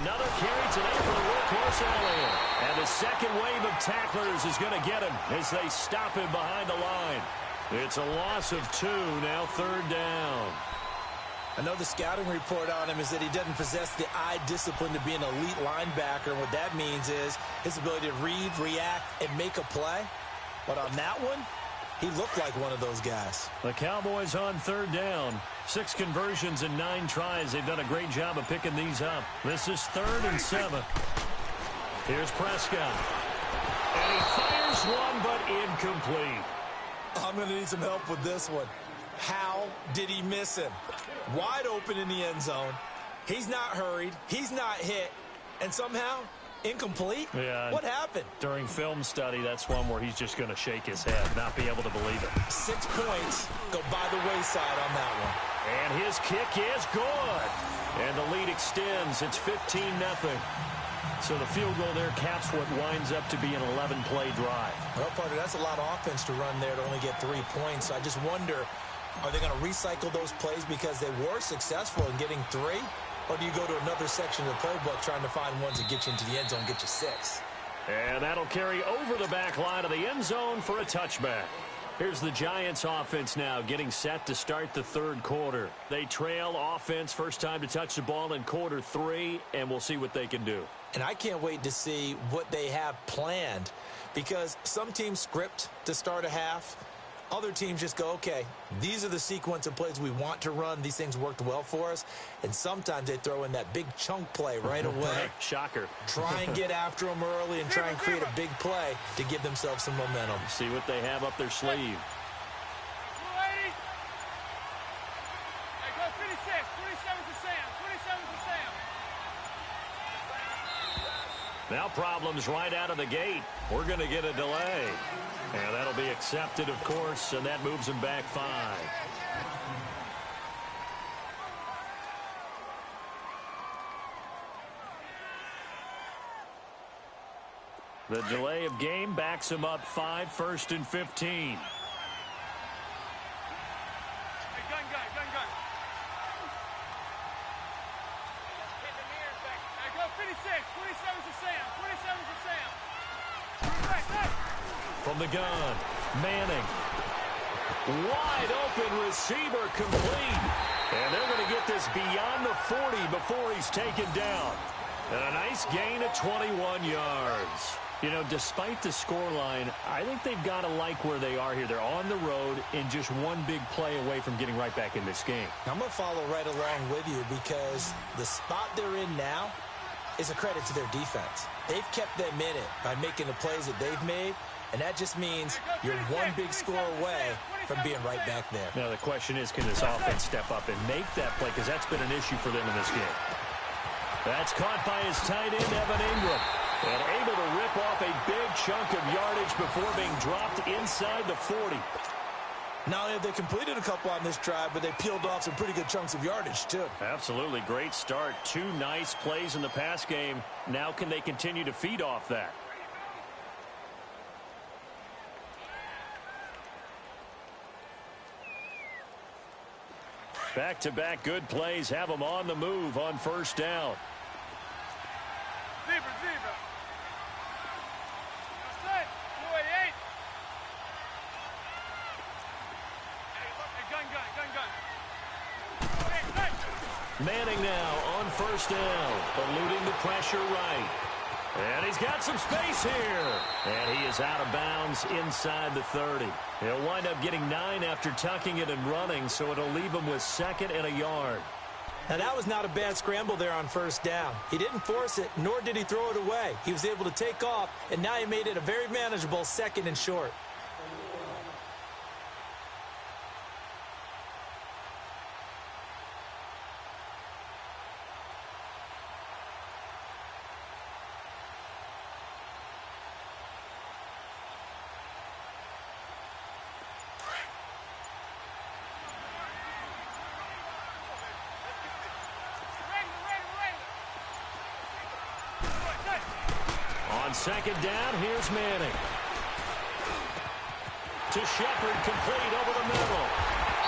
Another carry today for the workhorse Elliott. And the second wave of tacklers is going to get him as they stop him behind the line. It's a loss of 2, now third down. I know the scouting report on him is that he doesn't possess the eye discipline to be an elite linebacker. And what that means is his ability to read, react, and make a play. But on that one, he looked like one of those guys. The Cowboys on third down. 6 conversions and 9 tries. They've done a great job of picking these up. This is 3rd and 7. Here's Prescott. And he fires one, but incomplete. I'm going to need some help with this one. How did he miss him? Wide open in the end zone. He's not hurried. He's not hit. And somehow, incomplete? Yeah. What happened? During film study, that's one where he's just going to shake his head, not be able to believe it. 6 points go by the wayside on that one. And his kick is good. And the lead extends. It's 15-0. So the field goal there caps what winds up to be an 11-play drive. Well, partner, that's a lot of offense to run there to only get 3 points. So I just wonder, are they going to recycle those plays because they were successful in getting 3? Or do you go to another section of the playbook trying to find ones that get you into the end zone and get you 6? And that'll carry over the back line of the end zone for a touchback. Here's the Giants offense now getting set to start the third quarter. They trail offense, first time to touch the ball in quarter 3, and we'll see what they can do. And I can't wait to see what they have planned, because some teams script to start a half. Other teams just go, okay, these are the sequence of plays we want to run. These things worked well for us. And sometimes they throw in that big chunk play right away. Shocker. Try and get after them early and try and create a big play to give themselves some momentum. See what they have up their sleeve. Hey, go 56. 27 to Sam. 27 to Sam. Now problems right out of the gate. We're going to get a delay. And that'll be accepted, of course, and that moves him back 5. The delay of game backs him up 5, 1st and 15. Hey, gun. Hey, go 56. 27 to Sam. 27 to Sam. Back. From the gun, Manning. Wide open receiver complete. And they're going to get this beyond the 40 before he's taken down. And a nice gain of 21 yards. You know, despite the scoreline, I think they've got to like where they are here. They're on the road and just one big play away from getting right back in this game. I'm going to follow right along with you, because the spot they're in now is a credit to their defense. They've kept them in it by making the plays that they've made, and that just means you're one big score away from being right back there. Now, the question is, can this offense step up and make that play? Because that's been an issue for them in this game. That's caught by his tight end, Evan Ingram. And able to rip off a big chunk of yardage before being dropped inside the 40. Not only have they completed a couple on this drive, but they peeled off some pretty good chunks of yardage, too. Absolutely. Great start. 2 nice plays in the pass game. Now can they continue to feed off that? Back-to-back good plays have them on the move on first down. Zebra. That's it. 288. Hey, gun. Manning now on first down, eluding the pressure right. And he's got some space here. And he is out of bounds inside the 30. He'll wind up getting 9 after tucking it and running, so it'll leave him with 2nd and a yard. Now, that was not a bad scramble there on first down. He didn't force it, nor did he throw it away. He was able to take off, and now he made it a very manageable 2nd and short. On 2nd down, here's Manning. To Shepard, complete over the middle.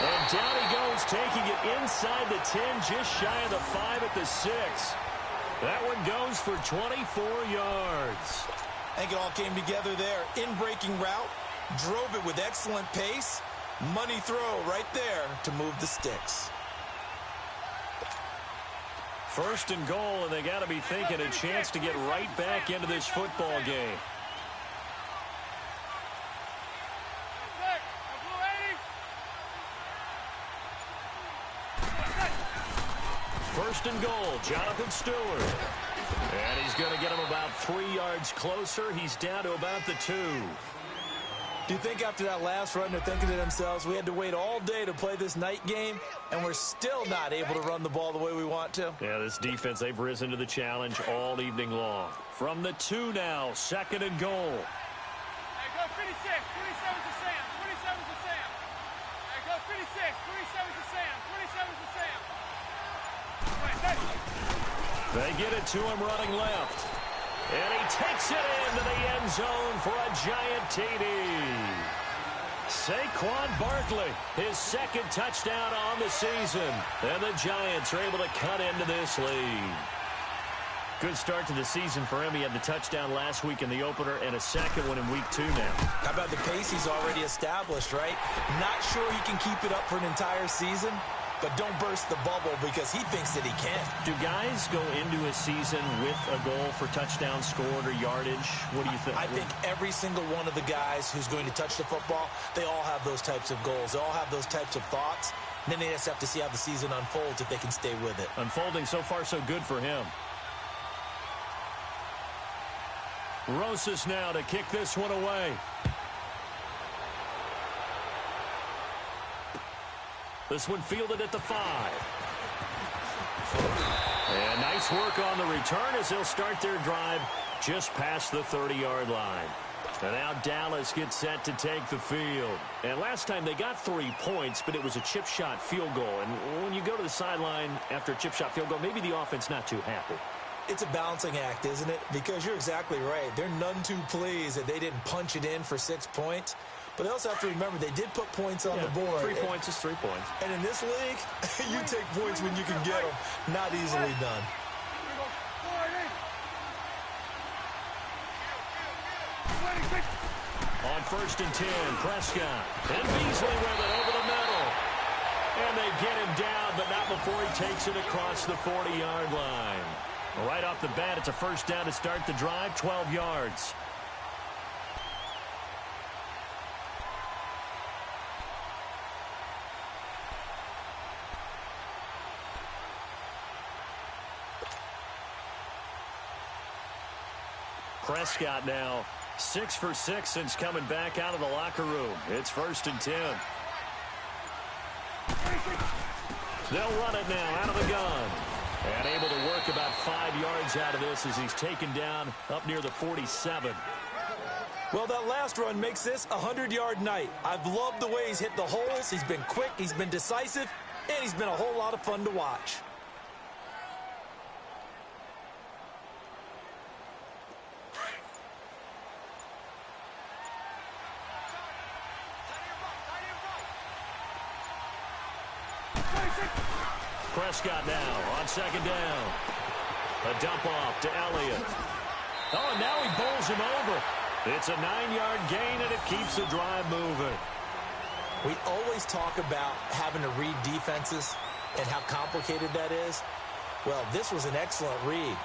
And down he goes, taking it inside the 10, just shy of the 5 at the 6. That one goes for 24 yards. I think it all came together there. In-breaking route, drove it with excellent pace. Money throw right there to move the sticks. First and goal, and they got to be thinking a chance to get right back into this football game. First and goal, Jonathan Stewart. And he's going to get him about 3 yards closer. He's down to about the 2. Do you think after that last run they're thinking to themselves, we had to wait all day to play this night game, and we're still not able to run the ball the way we want to? Yeah, this defense, they've risen to the challenge all evening long. From the 2 now, second and goal. Hey, go 56, 27 to Sam, 27 to Sam. Hey, go 56, 27 to Sam, 27 to Sam. They get it to him running left. And he takes it into the end zone for a giant TD. Saquon Barkley, his second touchdown on the season. And the Giants are able to cut into this lead. Good start to the season for him. He had the touchdown last week in the opener and a second one in week 2 now. How about the pace he's already established, right? Not sure he can keep it up for an entire season, but don't burst the bubble because he thinks that he can. Do guys go into a season with a goal for touchdown scored or yardage? What do you think? I think every single one of the guys who's going to touch the football, they all have those types of goals. They all have those types of thoughts. And then they just have to see how the season unfolds if they can stay with it. Unfolding so far so good for him. Rosas now to kick this one away. This one fielded at the 5. And nice work on the return as they'll start their drive just past the 30-yard line. And now Dallas gets set to take the field. And last time they got 3 points, but it was a chip shot field goal. And when you go to the sideline after a chip shot field goal, maybe the offense not too happy. It's a balancing act, isn't it? Because you're exactly right. They're none too pleased that they didn't punch it in for 6 points. But they also have to remember they did put points on the board. 3 points is 3 points. And in this league, you take points when you can get them. Not easily done. On first and 10, Prescott. And Beasley with it over the middle. And they get him down, but not before he takes it across the 40-yard line. Right off the bat, it's a first down to start the drive, 12 yards. Prescott now 6 for 6 since coming back out of the locker room. It's first and 10. They'll run it now out of the gun. And able to work about 5 yards out of this as he's taken down up near the 47. Well, that last run makes this a 100-yard night. I've loved the way he's hit the holes. He's been quick, he's been decisive, and he's been a whole lot of fun to watch. Prescott now on second down. A dump off to Elliott. Oh, and now he bowls him over. It's a 9-yard gain, and it keeps the drive moving. We always talk about having to read defenses and how complicated that is. Well, this was an excellent read.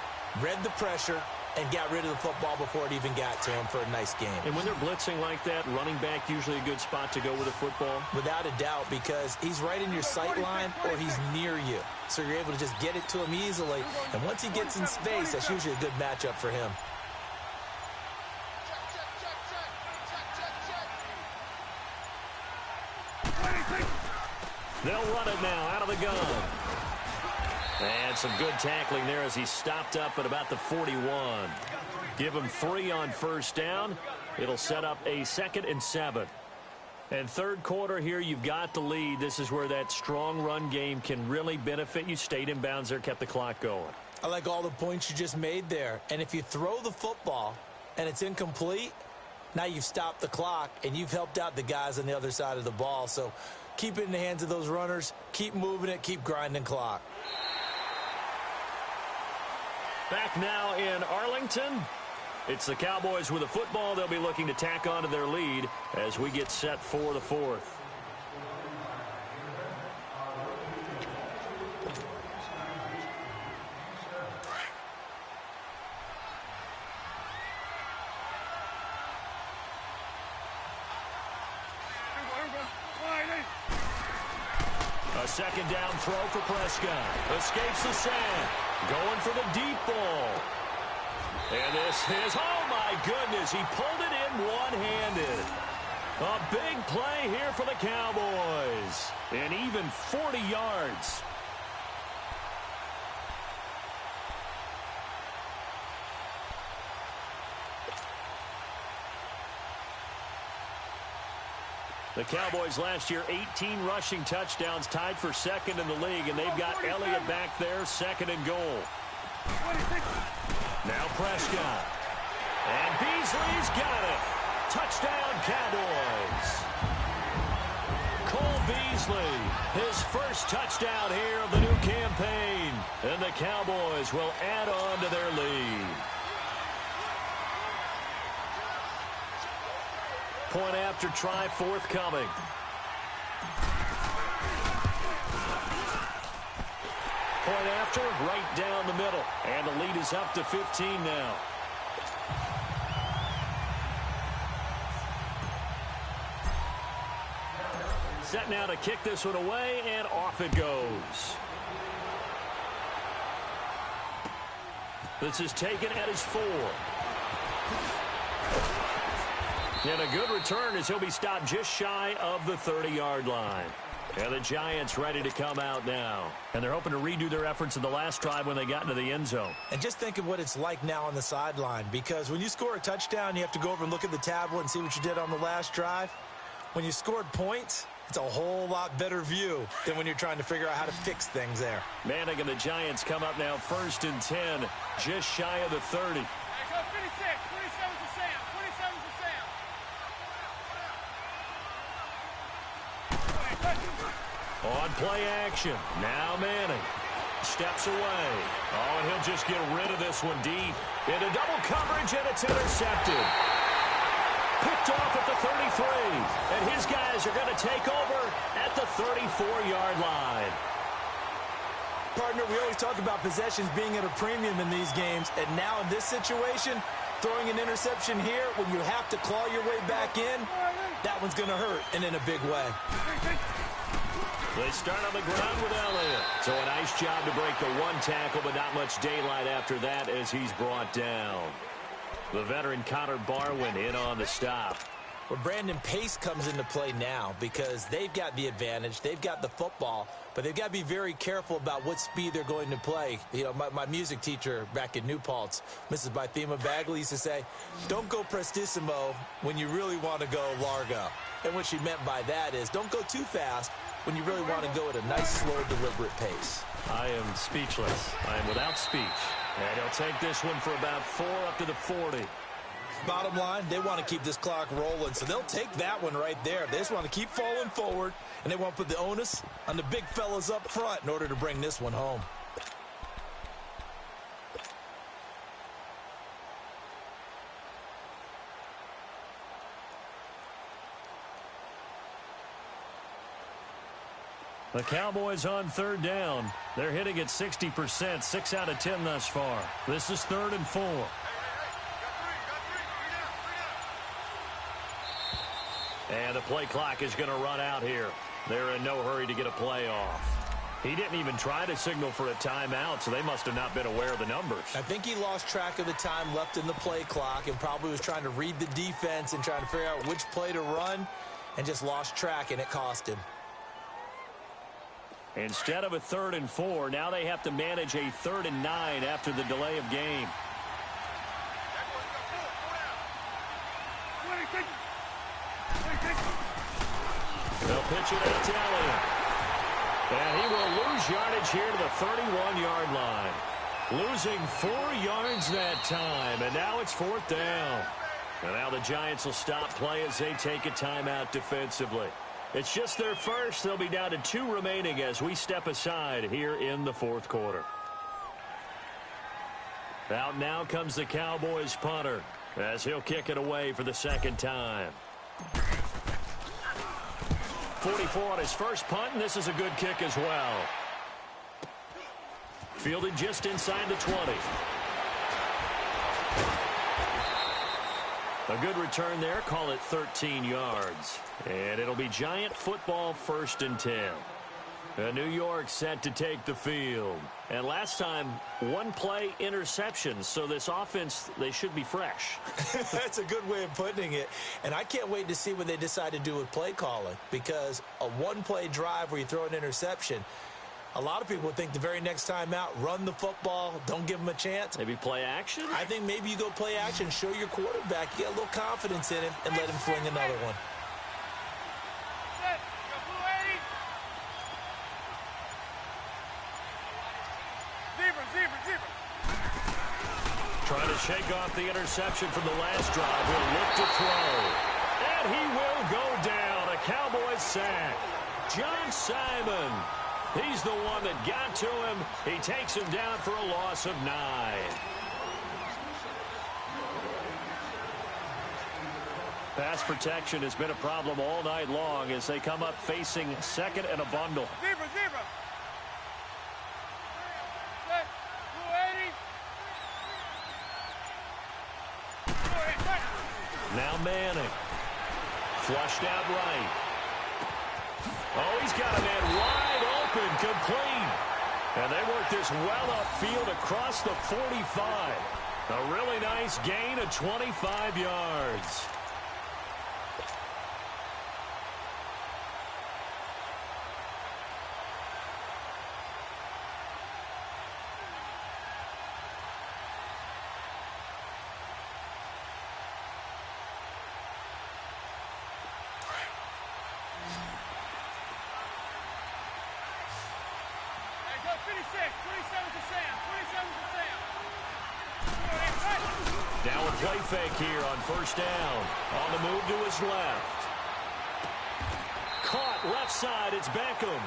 Read the pressure and got rid of the football before it even got to him for a nice game. And when they're blitzing like that, running back usually a good spot to go with the football? Without a doubt, because he's right in your sight line or he's near you. So you're able to just get it to him easily. And once he gets in space, that's usually a good matchup for him. They'll run it now out of the gun. And some good tackling there as he stopped up at about the 41. Give him 3 on first down. It'll set up a 2nd and 7. And third quarter here, you've got the lead. This is where that strong run game can really benefit you. Stayed in bounds there, kept the clock going. I like all the points you just made there. And if you throw the football and it's incomplete, now you've stopped the clock and you've helped out the guys on the other side of the ball. So keep it in the hands of those runners. Keep moving it. Keep grinding clock. Back now in Arlington. It's the Cowboys with the football. They'll be looking to tack on to their lead as we get set for the fourth. A second down throw for Prescott. Escapes the sand. Going for the deep ball. And this is, oh my goodness, he pulled it in one-handed. A big play here for the Cowboys. And even 40 yards. The Cowboys last year, 18 rushing touchdowns, tied for second in the league, and they've got Elliott back there, second and goal. Now Prescott. And Beasley's got it. Touchdown, Cowboys. Cole Beasley, his first touchdown here of the new campaign. And the Cowboys will add on to their lead. Point after try forthcoming. Point after, right down the middle. And the lead is up to 15 now. Set now to kick this one away, and off it goes. This is taken at his 4. And a good return as he'll be stopped just shy of the 30-yard line. And the Giants ready to come out now. And they're hoping to redo their efforts in the last drive when they got into the end zone. And just think of what it's like now on the sideline, because when you score a touchdown, you have to go over and look at the tablet and see what you did on the last drive. When you scored points, it's a whole lot better view than when you're trying to figure out how to fix things there. Manning and the Giants come up now 1st and 10, just shy of the 30. Hey, go 56, 27's to Sam, 27's to Sam. On play action, now Manning steps away. Oh, and he'll just get rid of this one deep. Into double coverage, and it's intercepted. Picked off at the 33, and his guys are going to take over at the 34-yard line. Partner, we always talk about possessions being at a premium in these games, and now in this situation, throwing an interception here when you have to claw your way back in, that one's going to hurt, and in a big way. They start on the ground with Elliott. So a nice job to break the one tackle, but not much daylight after that as he's brought down. The veteran Connor Barwin in on the stop. Well, Brandon, pace comes into play now because they've got the advantage. They've got the football, but they've got to be very careful about what speed they're going to play. You know, my music teacher back in New Paltz, Mrs. Bythema Bagley, used to say, don't go prestissimo when you really want to go largo. And what she meant by that is don't go too fast when you really want to go at a nice, slow, deliberate pace. I am speechless. I am without speech. And he'll take this one for about 4 up to the 40. Bottom line, they want to keep this clock rolling, so they'll take that one right there. They just want to keep falling forward, and they want to put the onus on the big fellas up front in order to bring this one home. The Cowboys on 3rd down. They're hitting at 60%, 6 out of 10 thus far. This is 3rd and 4. And the play clock is going to run out here. They're in no hurry to get a play off. He didn't even try to signal for a timeout, so they must have not been aware of the numbers. I think he lost track of the time left in the play clock and probably was trying to read the defense and trying to figure out which play to run and just lost track, and it cost him. Instead of a 3rd and 4, now they have to manage a 3rd and 9 after the delay of game. They'll pitch it out to Elliott. And he will lose yardage here to the 31-yard line. Losing 4 yards that time, and now it's 4th down. And now the Giants will stop play as they take a timeout defensively. It's just their first. They'll be down to 2 remaining as we step aside here in the 4th quarter. Out now comes the Cowboys punter as he'll kick it away for the second time. 44 on his first punt, and this is a good kick as well. Fielded just inside the 20. A good return there. Call it 13 yards. And it'll be Giant football, 1st and 10. New York set to take the field. And last time, one play interception. So this offense, they should be fresh. That's a good way of putting it. And I can't wait to see what they decide to do with play calling. Because a one-play drive where you throw an interception, a lot of people think the very next time out, run the football, don't give them a chance. Maybe play action? I think maybe you go play action, show your quarterback, you get a little confidence in him, and let him fling another one. Trying to shake off the interception from the last drive. He'll look to throw. And he will go down. A Cowboys sack. John Simon. He's the one that got to him. He takes him down for a loss of 9. Pass protection has been a problem all night long as they come up facing second and a bundle. Zebra. Now Manning. Flushed out right. Oh, he's got a man wide open, complete. And they work this well upfield across the 45. A really nice gain of 25 yards. Now a play fake here on 1st down. On the move to his left. Caught left side. It's Beckham.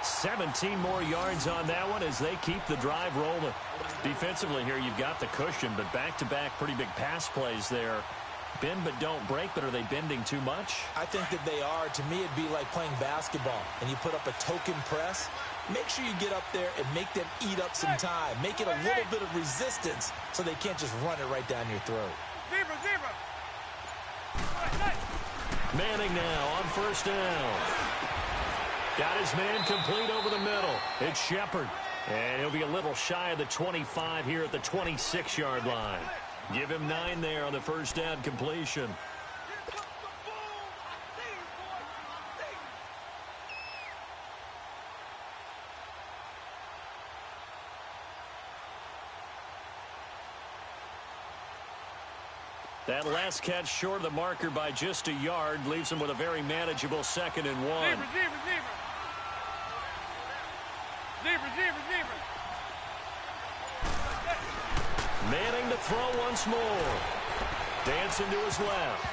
17 more yards on that one as they keep the drive rolling. Defensively here, you've got the cushion, but back-to-back pretty big pass plays there. Bend but don't break, but are they bending too much? I think that they are. To me, it'd be like playing basketball, and you put up a token press. Make sure you get up there and make them eat up some time. Make it a little bit of resistance so they can't just run it right down your throat. Zebra. Manning now on 1st down. Got his man complete over the middle. It's Shepard. And he'll be a little shy of the 25 here at the 26-yard line. Give him 9 there on the 1st down completion. That last catch short of the marker by just a yard leaves him with a very manageable 2nd and 1. Zebra. Manning to throw once more. Dancing to his left.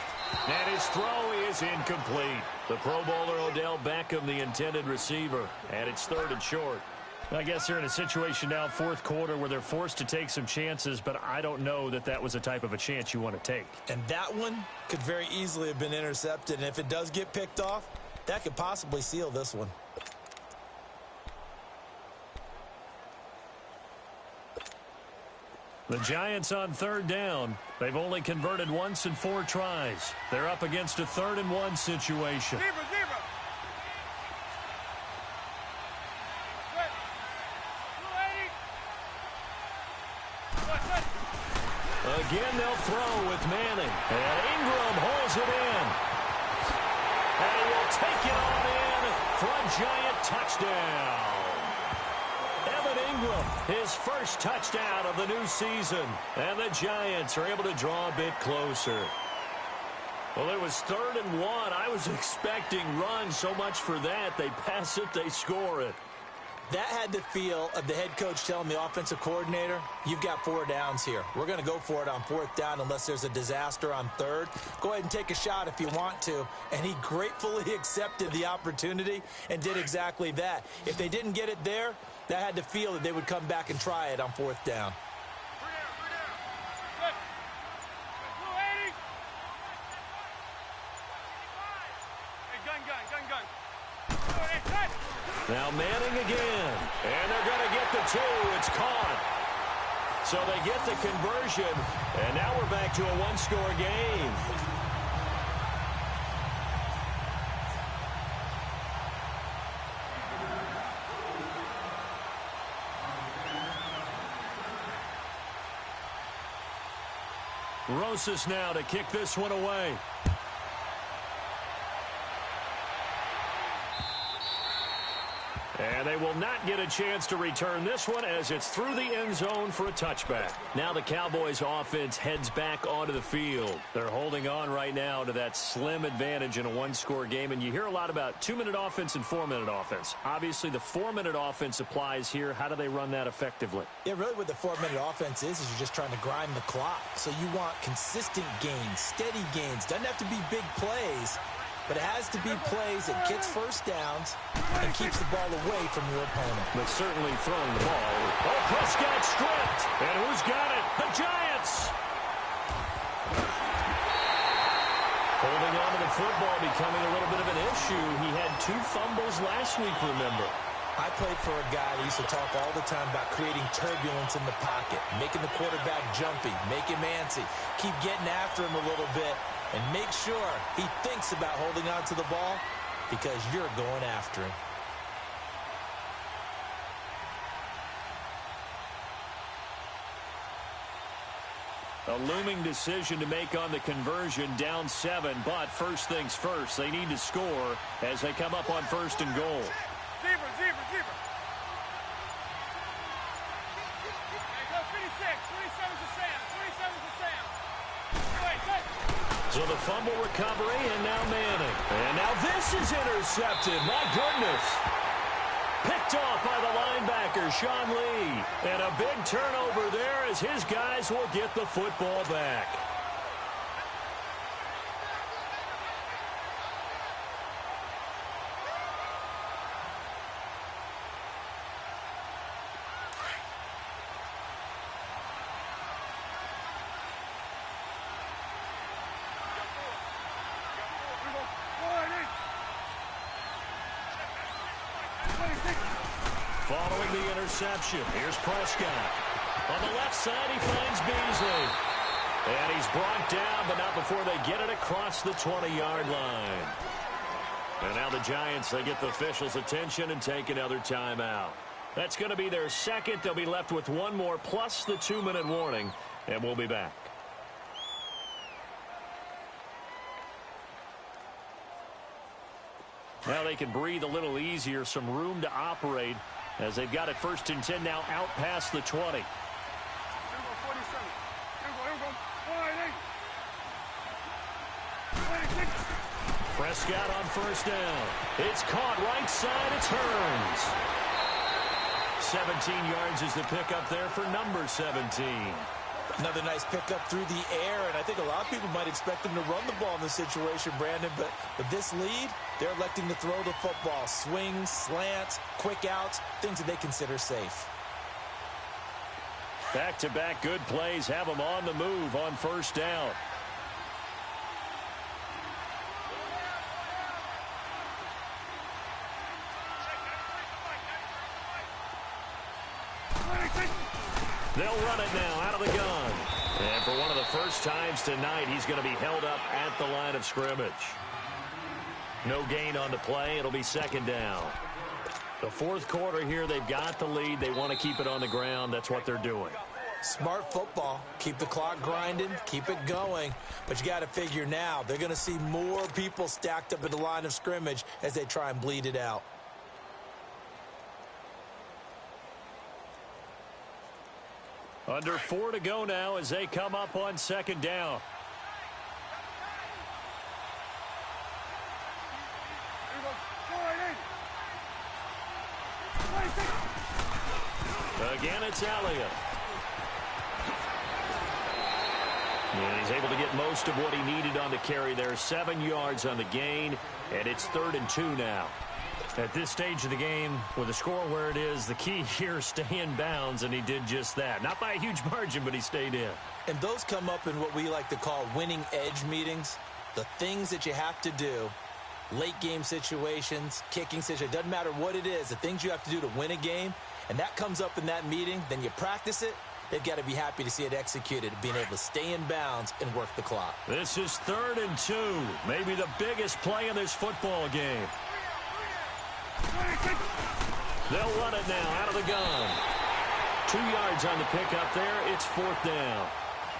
And his throw is incomplete. The Pro Bowler Odell Beckham, the intended receiver. And it's 3rd and short. I guess they're in a situation now, 4th quarter, where they're forced to take some chances, but I don't know that that was the type of a chance you want to take. And that one could very easily have been intercepted, and if it does get picked off, that could possibly seal this one. The Giants on 3rd down. They've only converted once in 4 tries. They're up against a 3rd and 1 situation. Zebra. Again, they'll throw with Manning. And Ingram holds it in. And he will take it on in for a Giant touchdown. Evan Ingram, his first touchdown of the new season. And the Giants are able to draw a bit closer. Well, it was 3rd and 1. I was expecting run, so much for that. They pass it, they score it. That had the feel of the head coach telling the offensive coordinator, you've got 4 downs here. We're going to go for it on 4th down unless there's a disaster on 3rd. Go ahead and take a shot if you want to. And he gratefully accepted the opportunity and did exactly that. If they didn't get it there, that had the feel that they would come back and try it on 4th down. Now Manning again. And they're going to get the 2. It's caught. So they get the conversion. And now we're back to a one-score game. Rosas now to kick this one away. And they will not get a chance to return this one as it's through the end zone for a touchback. Now the Cowboys offense heads back onto the field. They're holding on right now to that slim advantage in a one-score game. And you hear a lot about 2-minute offense and 4-minute offense. Obviously, the 4-minute offense applies here. How do they run that effectively? Yeah, really what the 4-minute offense is you're just trying to grind the clock. So you want consistent gains, steady gains. Doesn't have to be big plays, but it has to be plays that gets first downs and keeps the ball away from your opponent. But certainly throwing the ball. Oh, Prescott stripped. And who's got it? The Giants. Holding on to the football becoming a little bit of an issue. He had 2 fumbles last week, remember. I played for a guy that used to talk all the time about creating turbulence in the pocket, making the quarterback jumpy, make him antsy, keep getting after him a little bit, and make sure he thinks about holding on to the ball because you're going after him. A looming decision to make on the conversion, down 7, but first things first, they need to score as they come up on 1st and goal. Zebra. Hey, go 56. 27's a Sam. 27's a Sam. Wait, good. So the fumble recovery, and now Manning. And now this is intercepted. My goodness. Picked off by the linebacker, Sean Lee. And a big turnover there as his guys will get the football back. Following the interception, here's Prescott. On the left side, he finds Beasley. And he's brought down, but not before they get it across the 20-yard line. And now the Giants, they get the officials' attention and take another timeout. That's going to be their second. They'll be left with one more, plus the 2-minute warning, and we'll be back. Now they can breathe a little easier, some room to operate as they've got it 1st and 10 now out past the 20. Here we go, 47. Here we go. 26. Prescott on 1st down. It's caught right side. It's Hearns. 17 yards is the pickup there for number 17. Another nice pickup through the air, and I think a lot of people might expect them to run the ball in this situation, Brandon, but with this lead, they're electing to throw the football. Swings, slants, quick outs, things that they consider safe. Back-to-back good plays have them on the move on 1st down. They'll run it now out of the gun. And for one of the first times tonight, he's going to be held up at the line of scrimmage. No gain on the play. It'll be 2nd down. The 4th quarter here, they've got the lead. They want to keep it on the ground. That's what they're doing. Smart football. Keep the clock grinding. Keep it going. But you got to figure now, they're going to see more people stacked up at the line of scrimmage as they try and bleed it out. Under 4 to go now as they come up on 2nd down. Again, it's Elliott. And he's able to get most of what he needed on the carry there. 7 yards on the gain, and it's 3rd and 2 now. At this stage of the game, with the score where it is, the key here is stay in bounds, and he did just that. Not by a huge margin, but he stayed in. And those come up in what we like to call winning edge meetings, the things that you have to do late game situations, kicking situations, doesn't matter what it is, the things you have to do to win a game, and that comes up in that meeting, then you practice it, they've got to be happy to see it executed, being able to stay in bounds and work the clock. This is 3rd and 2, maybe the biggest play in this football game. They'll run it now out of the gun. 2 yards on the pickup there. It's 4th down.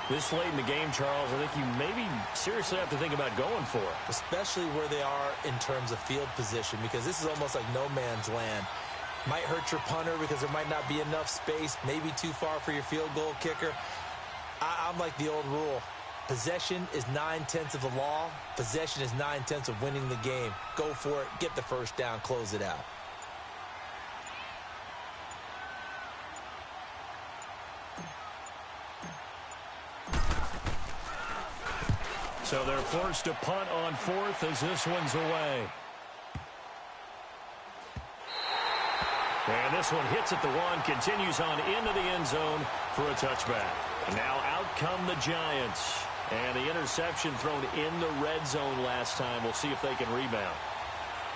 This late in the game, Charles, I think you maybe seriously have to think about going for it. Especially where they are in terms of field position, because this is almost like no man's land. Might hurt your punter because there might not be enough space, maybe too far for your field goal kicker. I'm like the old rule. Possession is 9/10 of the law. Possession is 9/10 of winning the game. Go for it. Get the first down. Close it out. So they're forced to punt on 4th as this one's away. And this one hits at the 1, continues on into the end zone for a touchback. And now out come the Giants. And the interception thrown in the red zone last time. We'll see if they can rebound.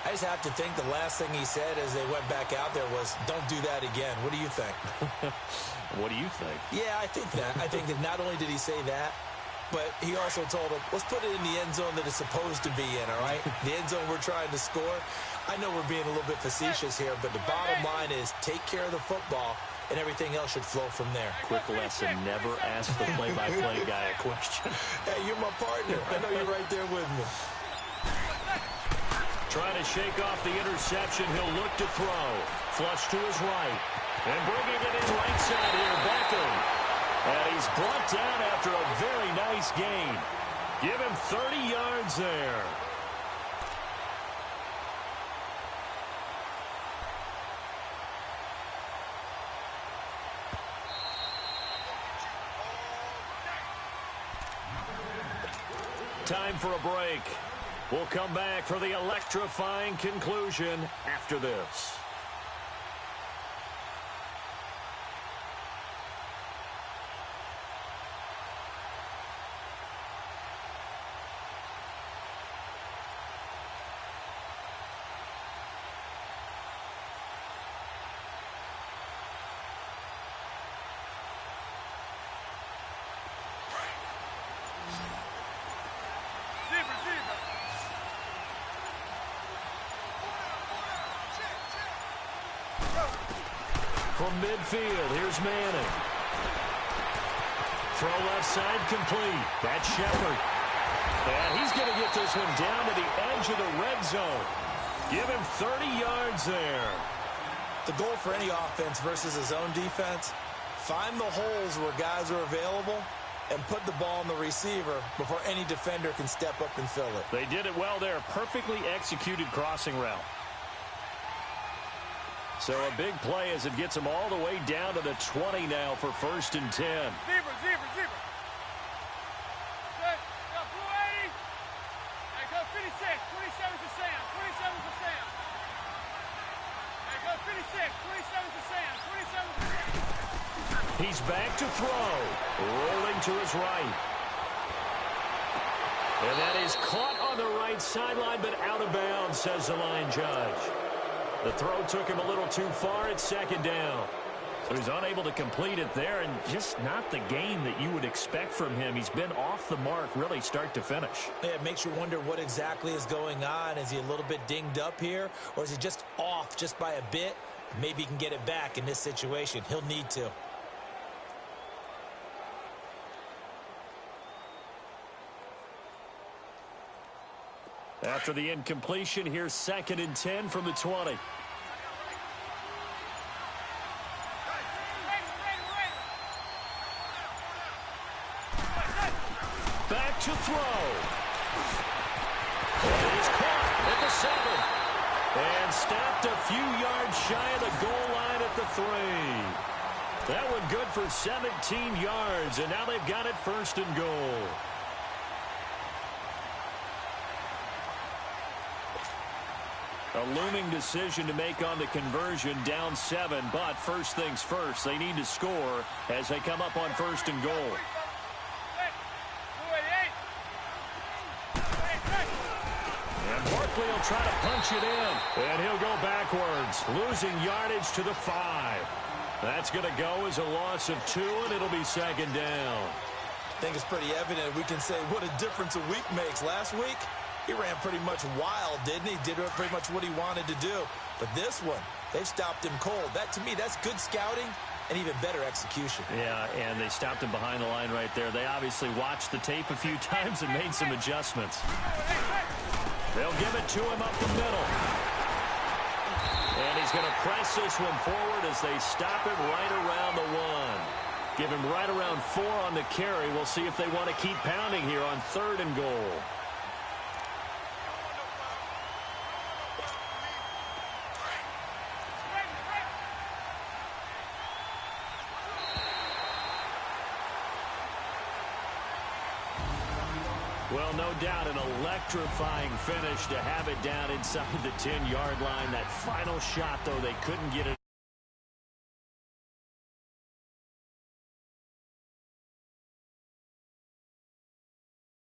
I just have to think the last thing he said as they went back out there was, don't do that again. What do you think? What do you think? Yeah, I think that. I think that not only did he say that, but he also told him, let's put it in the end zone that it's supposed to be in, all right? The end zone we're trying to score. I know we're being a little bit facetious here, but the bottom line is take care of the football, and everything else should flow from there. Quick lesson, never ask the play-by-play guy a question. Hey, you're my partner. I know you're right there with me. Trying to shake off the interception. He'll look to throw. Flush to his right. And bringing it in right side here, Beckham. And he's brought down after a very nice gain. Give him 30 yards there. Time for a break. We'll come back for the electrifying conclusion after this. From midfield, here's Manning. Throw left side complete. That's Shepard. And he's going to get this one down to the edge of the red zone. Give him 30 yards there. The goal for any offense versus his own defense, find the holes where guys are available and put the ball on the receiver before any defender can step up and fill it. They did it well there. Perfectly executed crossing route. So a big play as it gets them all the way down to the 20 now for 1st and 10. Zebra. Good. Go, blue 80. Hey, go 56. 27 to Sam. 27 to Sam. Hey, go 56. 27 to Sam. 27 to Sam. He's back to throw. Rolling to his right. And that is caught on the right sideline, but out of bounds, says the line judge. The throw took him a little too far. It's 2nd down. So he's unable to complete it there, and just not the game that you would expect from him. He's been off the mark really start to finish. Yeah, it makes you wonder what exactly is going on. Is he a little bit dinged up here, or is he just off just by a bit? Maybe he can get it back in this situation. He'll need to. After the incompletion, here's 2nd and 10 from the 20. Back to throw. And he's caught at the 7. And stopped a few yards shy of the goal line at the 3. That one good for 17 yards, and now they've got it 1st and goal. A looming decision to make on the conversion, down 7, but first things first, they need to score as they come up on 1st and goal. And quickly, he'll try to punch it in. And he'll go backwards, losing yardage to the 5. That's going to go as a loss of 2, and it'll be second down. I think it's pretty evident. We can say what a difference a week makes. Last week, he ran pretty much wild, didn't he? Did pretty much what he wanted to do. But this one, they've stopped him cold. That, to me, that's good scouting and even better execution. Yeah, and they stopped him behind the line right there. They obviously watched the tape a few times and made some adjustments. They'll give it to him up the middle. And he's going to press this one forward as they stop him right around the 1. Give him right around 4 on the carry. We'll see if they want to keep pounding here on 3rd and goal. Well, no doubt an electrifying finish to have it down inside the 10-yard line. That final shot, though, they couldn't get it.